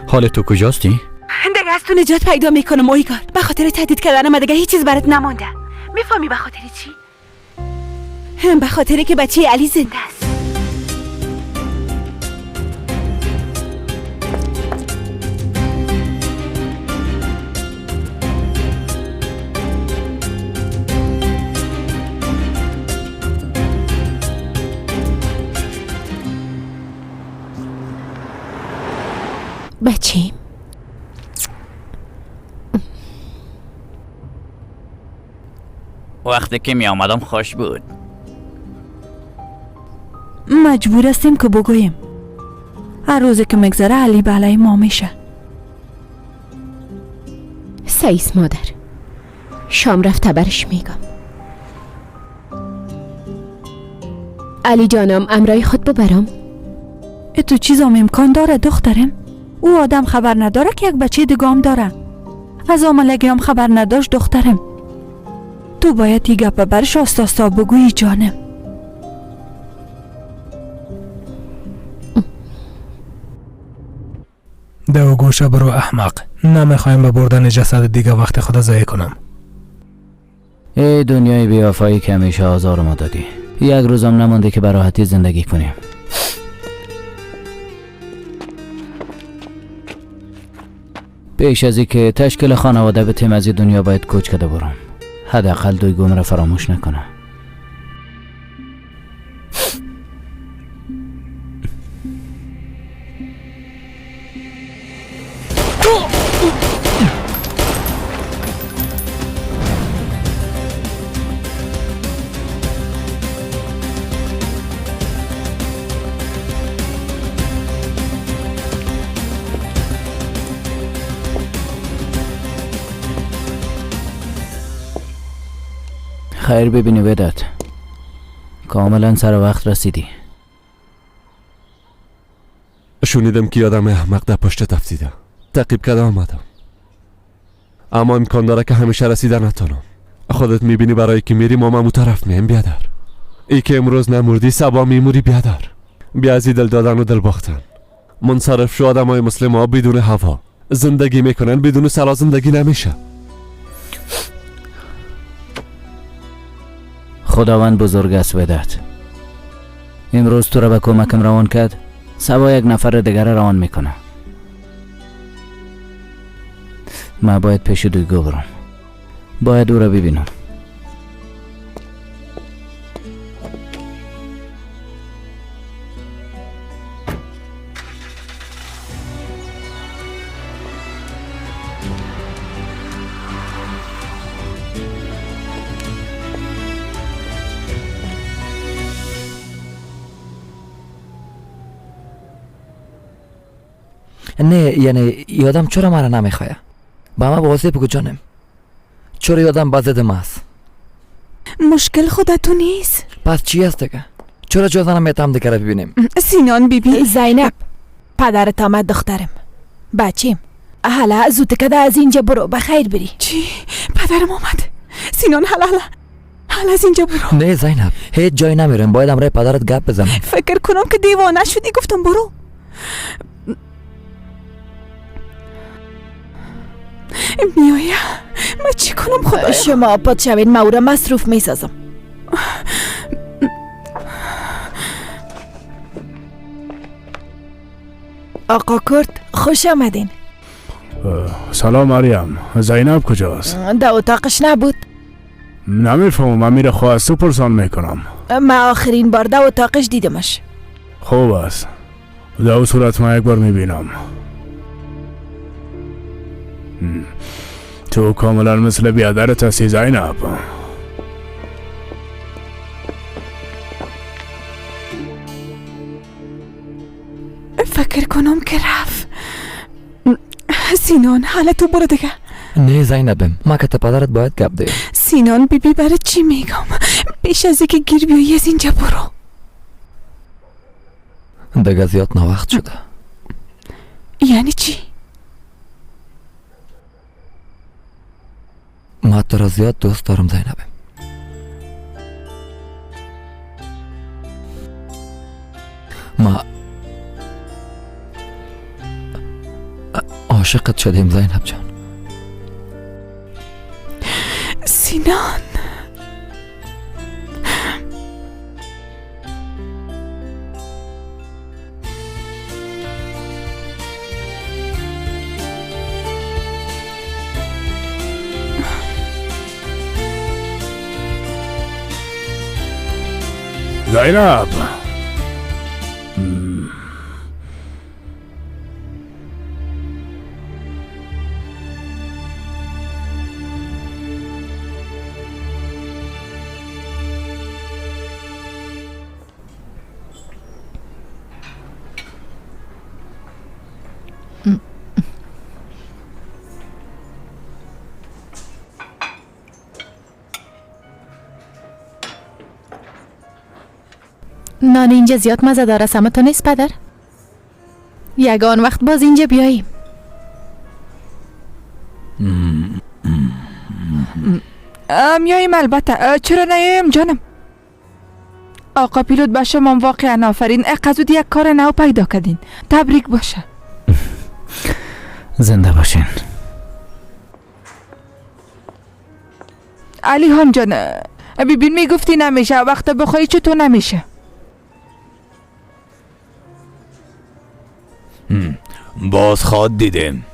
حال تو کجاستی؟ دیگه از تو نجات پیدا میکنم اویگار. به خاطر تهدید کردن من دیگه هیچ چیز برات نمونده. میفهمی به خاطر چی؟ به خاطر که بچه علی زنده است. بچه‌ام وقتی که می آمدم خوش بود. مجبور هستیم که بگوییم. هر روزی که مگذره علی بالای ما میشه. سعیس مادر، شام رفت برش میگم. علی جانم امرای خود ببرم؟ تو چیزام امکان داره دخترم؟ او آدم خبر نداره که یک بچه دیگام داره. از آملگی هم خبر نداشت دخترم. تو باید ی گپ برش آستاستا بگویی جانم. دو گوشه برو احمق. نمیخوایم به بردن جسد دیگه وقت خدا ضایع کنم. ای دنیای بی‌وفایی که همیشه آزار ما دادی. یک روزم نمونده که به راحتی زندگی کنیم. پیش از که تشکیل خانواده به تیم از دنیا باید کوچ کده برم. حداقل دویگوم را فراموش نکنم. خیر ببینی ودت، کاملا سر وقت رسیدی. شنیدم که یادم احمق در پشت تفتیده تعقیب کرده آمدم، اما امکان داره که همیشه رسیده نتونم. خودت میبینی برای که میری ما مو طرف میم بیادر. ای که امروز نمردی سبا میموری بیادر. بیازی دل دادن و دل باختن. منصرف شو آدم های مسلم ها بدون هوا زندگی میکنن، بدون سلا زندگی نمیشه. خداوند بزرگ است ودت. امروز تو را به کمکم روان کرد، سبا یک نفر دیگر روان میکنه. من باید پیش دویگو برم، باید او را ببینم. نه یعنی یادم چرا مرا نمیخواه؟ با ما بازی بگو جانم، چرا یادم بزد ماست؟ مشکل خودتو نیست. پس چی است دیگه؟ چرا جدا نمیتم دیگه ببینیم؟ سینان بیبی. زینب، پدرت آمد دخترم. بچیم، حالا زودتر از اینجا برو، بخیر بری. چی؟ پدرم آمد. سینان حالا از اینجا برو. نه زینب، هیچ جایی نمیرم، باید امرای پدرت گپ بزنم. فکر کنم که دیوانه شدی، گفتم برو. میایا، من چی کنم خدایا؟ شما پاد شوید، من او را مصروف میسازم. آقا کرد، خوش آمدین. سلام مریم، زینب کجاست؟ در اتاقش نبود. نمیفهمم، من میره خواست پرسان میکنم. من آخرین بار در اتاقش دیدمش. خوب است، در صورت من یک بار میبینم. تو کاملا مثل بیادرت هستی زینب. فکر کنم که رفت. سینان، حالا تو برو دیگه. نه زینبم، ما که پدرت باید گپ دیم. سینان بیبی، برای چی میگم؟ پیش از اینکه گیر بیایی از اینجا برو. دیگه زیاد ناوقت شده. یعنی چی؟ ما تو را زیاد دوست دارم زینبم. ما عاشقت شدیم زینب جان. سینان، زینب، نان اینجا زیاد مزه داره، سمتو نیست پدر؟ یگان وقت باز اینجا بیاییم. میاییم البته، چرا نیایم جانم؟ آقا پیلوت به شما واقعا آفرین، اقصد یک کار نو پیدا کردین. تبریک باشه. زنده باشین. علی هان جان، ببین میگفتی نمیشه، وقت بخوایی چطور نمیشه؟ باز خواد دیدیم.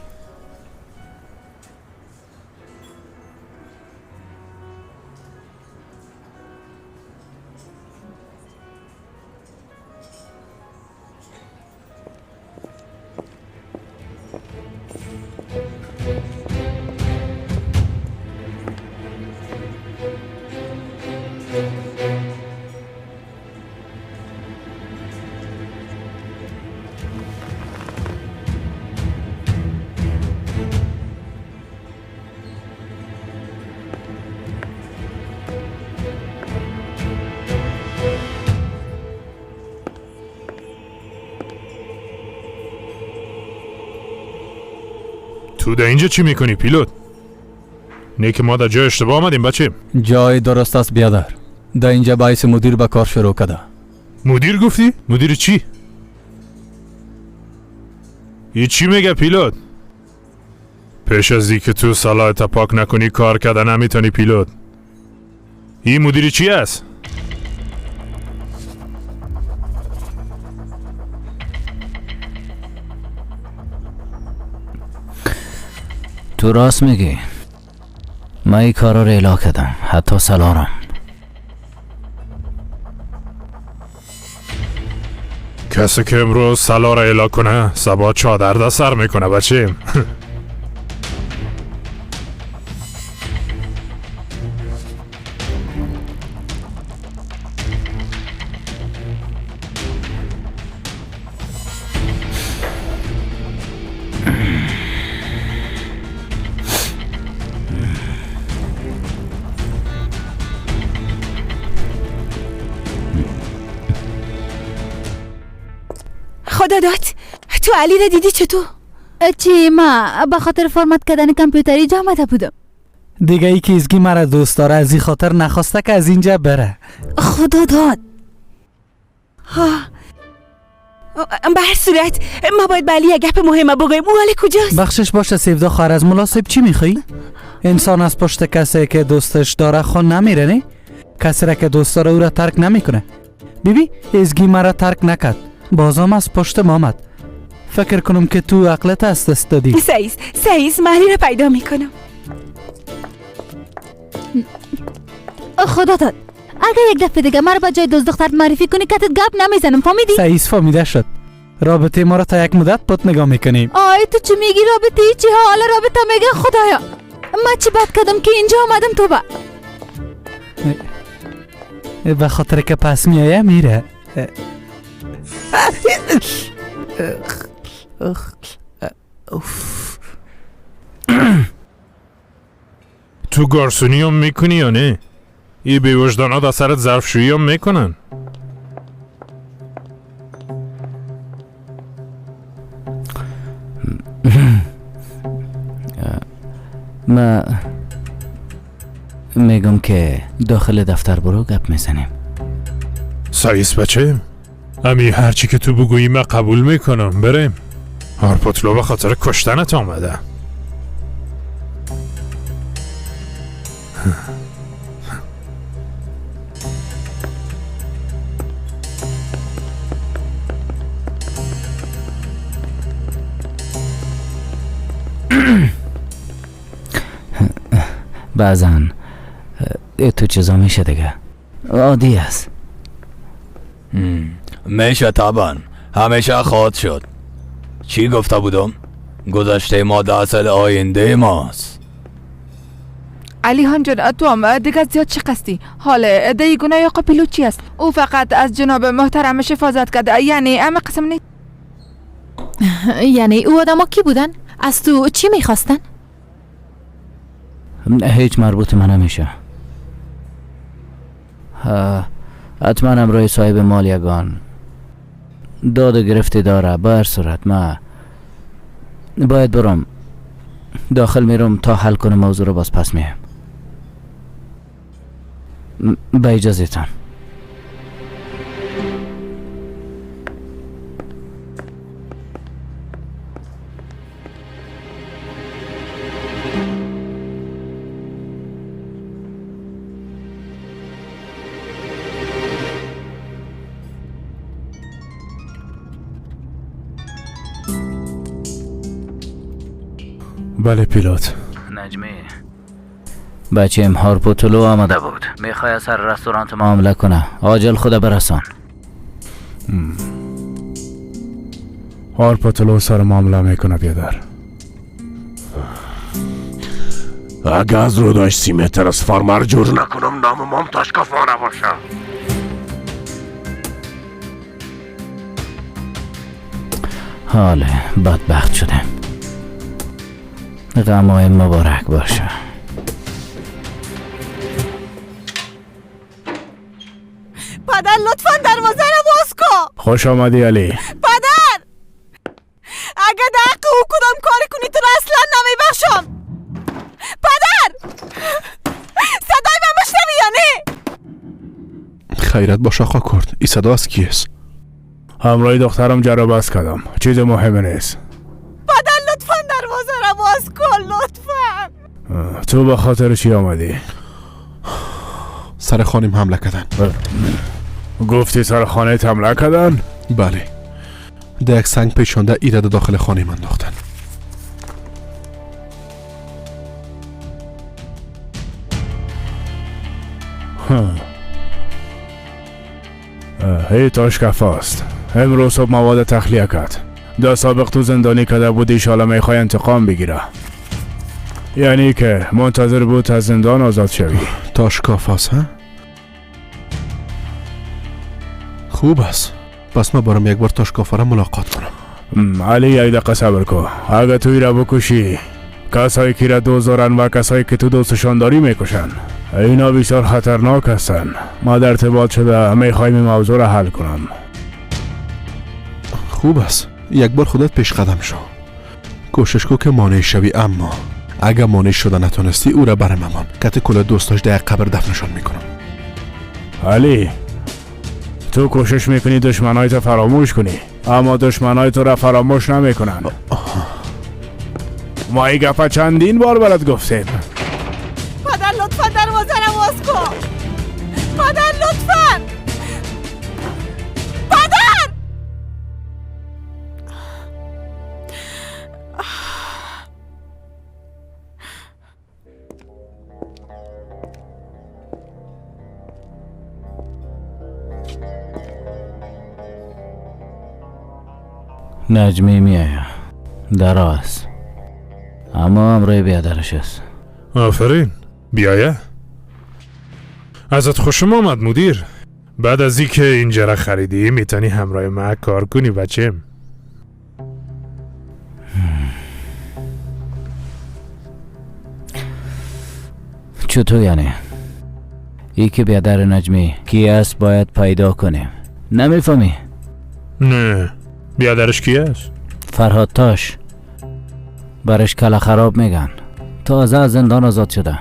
تو در اینجا چی میکنی پیلوت؟ نه که ما در جای اشتباه آمدیم بچه. جای درست است بیادر. در اینجا باعث مدیر به کار شروع کرده. مدیر گفتی؟ مدیر چی؟ ای چی میگه پیلوت؟ پیش از که تو صلاحیت پاک نکنی کار کرده نمیتونی پیلوت. این مدیر چی است؟ تو راست میگی. من این کارا رو اعلا کردم، حتی سلارم. کسی که امروز سلا را اعلا کنه سبا چادر در سر میکنه بچه. خدا داد تو علی را دیدی چطور؟ چی ما به خاطر فرمت کردن کامپیوتری جا آمده بودم. دیگه ای که ازگی مرا دوست داره از این خاطر نخواسته که از اینجا بره. خدا داد. به هر صورت ما باید بلی یک گپ مهمه بگویم. او حال کجاست؟ بخشش باشه سیفدا خارز ملاسب چی میخوایی؟ انسان از پشت کسی که دوستش داره خون نمیره نه؟ کسی را که دوست داره او را ترک نمیکنه. بیبی ازگی مرا ترک نکرد، بازم از پشت مامد. فکر کنم که تو عقلت از دست دادی. سعیز محلی را پیدا میکنم. خدا داد اگه یک دفعه دیگه مرا با جای دوست دختر معرفی کنی کتت گپ نمیزنم، فهمیدی؟ سعیز فهمیده شد. رابطه ما را تا یک مدت پت نگاه میکنیم. آی تو چی میگی رابطه چی ها؟ حالا رابطه میگه خدایا من چی بد کردم که اینجا آمدم تو با به خاطر که پس میایه میره. تو گارسونی هم میکنی یا نه؟ ای بیوجدانا دا سرت ظرفشویی هم میکنن. ما میگم که داخل دفتر برو گپ میزنیم. سعیس بچه امی هرچی که تو بگویی من قبول میکنم. بریم. هارپوتلو به خاطر کشتنت آمده. بعضا تو چیزا میشه دیگه، عادی است. میشه طبعا، همیشه خواهد شد. چی گفته بودم؟ گذشته ما در اصل آینده ماست. علی هنجان تو هم دیگه زیاد چه قصدی؟ حالا دی گناه یا قپیلو چی است؟ او فقط از جناب محترمش حفاظت کرده، یعنی اما قسم نیست. یعنی او آدم ها کی بودن؟ از تو چی میخواستن؟ هیچ مربوط من نمیشه. حتما امروی صاحب مال یگان داد و گرفته داره. به هر صورت ما باید برم داخل میرم تا حل کنم موضوع رو، باز پس میام. با اجازهتان. بله پیلوت. نجمی بچه هارپوتلو آمده بود، میخوای از هر رستورانت معامله کنه. عاجل خدا برسان. هارپوتلو سر معامله میکنه بیادر. اگه از رو داشت 30 متر از فارمر جور نکنم نام مام تاشکافا نباشه. حاله بدبخت شدم. غمای مبارک باشه. پدر لطفاً دروازه رو باز کن. خوش آمدی علی. پدر اگه در حق او کدام کاری کنی تو را اصلا نمیبخشم. پدر صدای من بشنوی یا نه؟ خیرت باش آقا کرد. ای صدا از کیست؟ همراه دخترم جرا بس کردم، چیز مهمه نیست. پدر لطفاً دروازه رو باز کن لطفاً. تو به خاطر چی آمدی؟ سر خانم حمله کردن. گفتی سر خانه حمله کردن؟ بله. ده یک سنگ پیچونده ایراد داخل خانه من انداختن. هی تاشکفاست. امروز صبح مواد تخلیه کرد. دا سابق تو زندانی کده بود، ایشالا میخوای انتقام بگیره. یعنی که منتظر بود از زندان آزاد شوی. تاشکافاست ها؟ خوب است. پس ما برم یک بار تاشکافا را ملاقات کنم. علی یک دقیقه صبر کن. اگه توی را بکشی کسایی که را دوست دارن و کسایی که تو دوستشان داری میکشن. اینا بسیار خطرناک هستن. ما در ارتباط شده میخوایم این موضوع را حل کنم. خوب است. یک بار خودت پیش قدم شو. کوشش کو که مانع شوی، اما اگر مانع شده نتونستی او را برم امان کت کل دوستاش در قبر دفنشان میکنم. علی، تو کوشش میکنی دشمنایت فراموش کنی، اما دشمنای تو را فراموش نمیکنن. ما این گفت چندین بار برات گفتیم. پدر لطفا دروازه رو باز کن. پدر لطفا. پدر. نجمی میآید دراز، اما امروی بیادرش است. آفرین، بیایه. ازت خوشم آمد مدیر. بعد از این که اینجا را خریدی میتونی همراه ما کار کنی بچم. چطور یعنی؟ ای که بیادر نجمی کی است باید پیدا کنیم. نمیفهمی؟ نه، بیادرش کی است؟ فرهاد تاش. برش کله خراب میگن. تازه از زندان آزاد شده.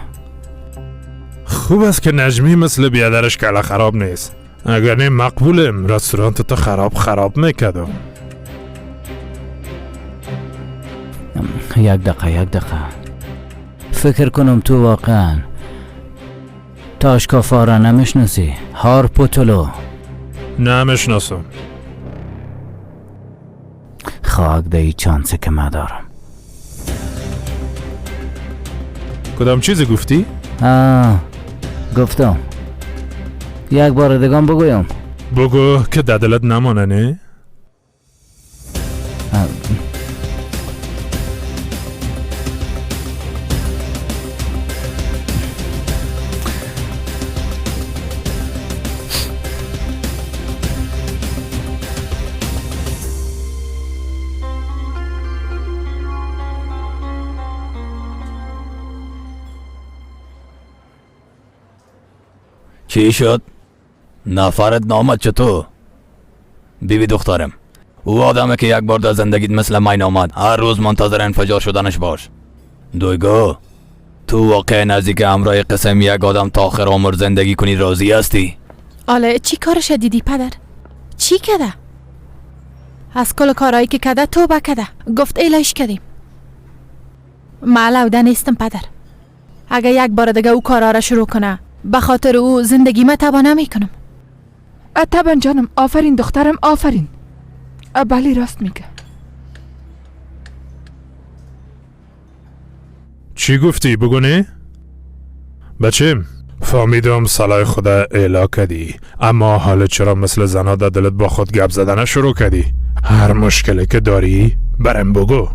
خوب است که نجمی مثل بیادرش کله خراب نیست. اگر نه مقبولم رستورانت تو خراب میکردم. یک دقیقه فکر کنم تو واقعا تاشکافا را نمیشناسی؟ هارپوتلو نمیشناسم. خاک دهی چانسی که من دارم. کدام چیزی گفتی؟ گفتم یک بار دگان بگویم. بگو که دلت نمانه نه؟ چی شد؟ نفرت نامد چطور؟ بیبی دخترم، او آدمه که یک بار در زندگیت مثل مین آمد، هر روز منتظر انفجار شدنش باش. دویگو، تو واقع نزدیک همراه قسم یک آدم تا آخر عمر زندگی کنی راضی هستی؟ آله چی کارش دیدی پدر؟ چی کده؟ از کل کارهایی که کده توبه کده. گفت ایلاش کردیم. معلوده نیستم پدر. اگه یک بار دیگه او کارها را شروع کنه به خاطر او زندگی ما تبا نمی کنم. طبعا جانم. آفرین دخترم، آفرین. بله راست میگه. چی گفتی بگو نه؟ بچم فهمیدم صلاح خدا اعلا کردی، اما حالا چرا مثل زنها در دلت با خود گپ زدن شروع کردی؟ هر مشکلی که داری برم بگو.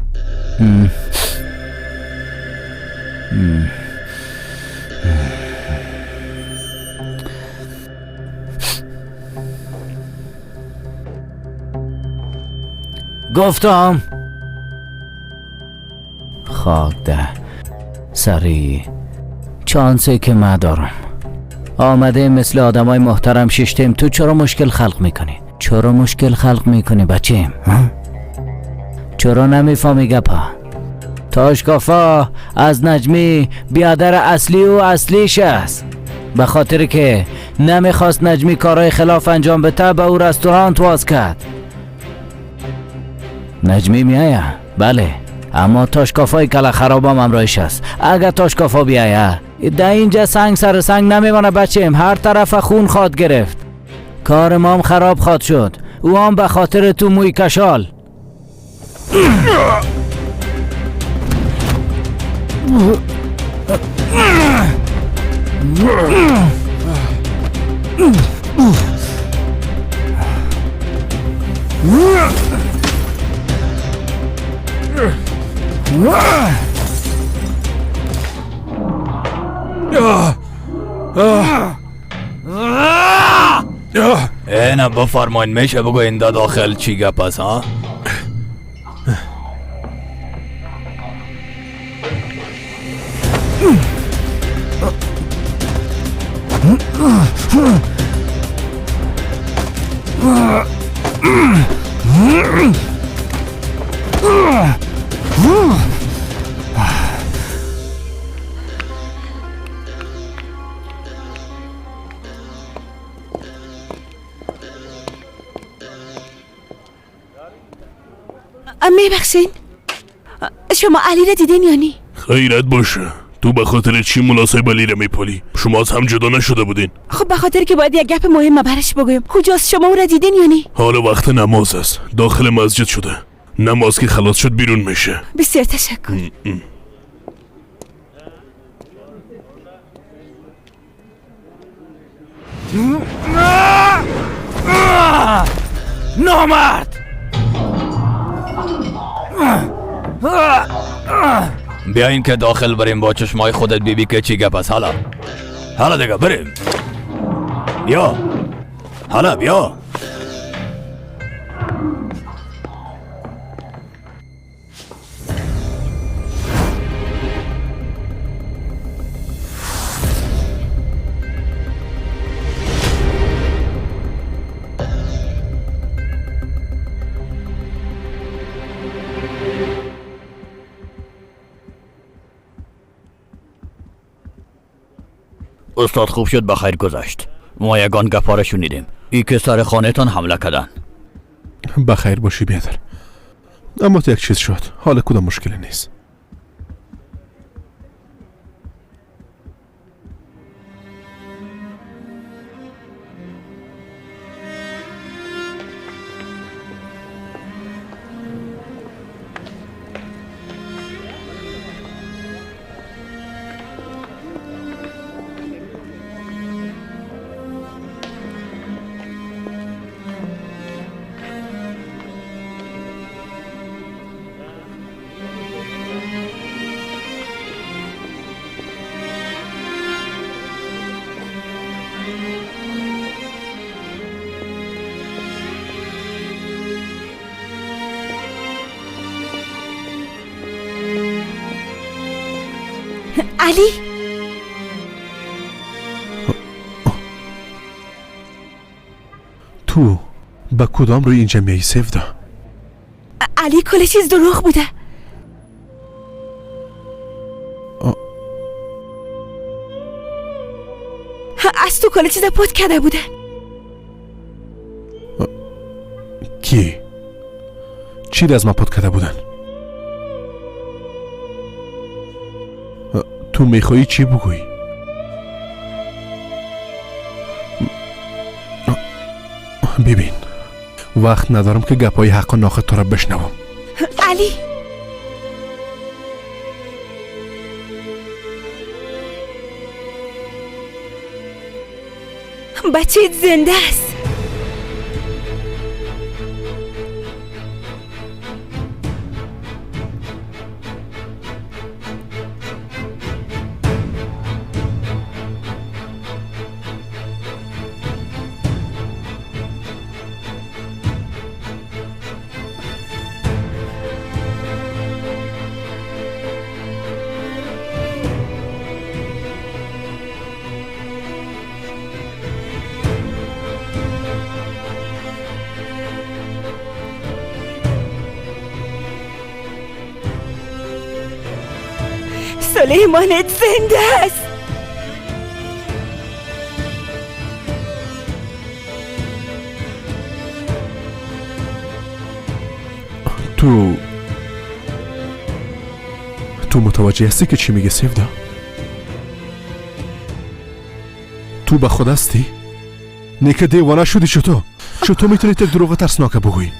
گفتم خاک ده سری چانسی که من دارم. آمده مثل آدمای محترم ششتیم، تو چرا مشکل خلق میکنی؟ چرا مشکل خلق میکنی بچیم؟ چرا نمیفهمی گپا؟ تاشکافا از نجمی بیادر اصلی و اصلیش است. به خاطر که نمیخواست نجمی کارهای خلاف انجام بده به او رستوران واز کرد. نجمی میایه؟ بله، اما تاشکافای کله خراب هم امرایش است. اگر تاشکافا بیایه در اینجا سنگ سر سنگ نمیمانه بچیم. هر طرف خون خواد گرفت. کار ما هم خراب خواد شد. او هم به خاطر تو موی کشال. نه بفرماین، میشه بگو این داخل چی گپ است ها؟ میبخشین شما علی را دیدین یا نی؟ خیرت باشه. تو به خاطر چی مناسب علی را میپالی؟ شما از هم جدا نشده بودین؟ خب به خاطر که باید یک گپ مهم برش بگویم. کجاست؟ شما او را دیدین یا نی؟ حالا وقت نماز است. داخل مسجد شده. نماز که خلاص شد بیرون میشه. بسیار تشکر. نامرد! بیاین که داخل بریم با چشمای خودت بیبی که چی گپ است. حالا دیگه بریم. بیا حالا بیا. استاد خوب شد بخیر گذشت. ما یگان گپا را شنیدیم. ای که سر خانه تان حمله کردن. بخیر باشی بیادر. اما تو یک چیز شد. حال کدام مشکلی نیست. علی تو با کدام روی اینجا میایی سفدا؟ علی کل چیز دروغ بوده. از تو کل چیز پود کرده بودن. کی؟ چی از ما پود کرده بودن؟ تو میخوایی چی بگویی؟ ببین وقت ندارم که گپای حق و ناخت تو را بشنوم. علی بچه زنده است. سلیمانت زنده است. تو متوجه هستی که چی میگه سفدا؟ تو به خود هستی؟ نه که دیوانه شدی. چطور میتونی تک دروغ ترسناک بگویی؟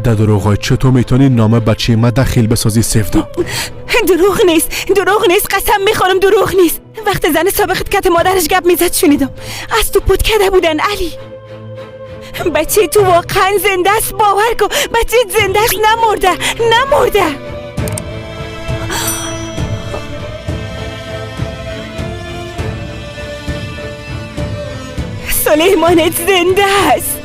در دروغای چطور میتونی نام بچه ما دخیل بسازی سفدا؟ دروغ نیست قسم میخورم دروغ نیست. وقت زن سابقت کت مادرش گپ میزد شنیدم. از تو پود کرده بودن علی. بچه تو واقعا زنده است. باور کن بچه زنده است. نمرده. سلیمانت زنده است.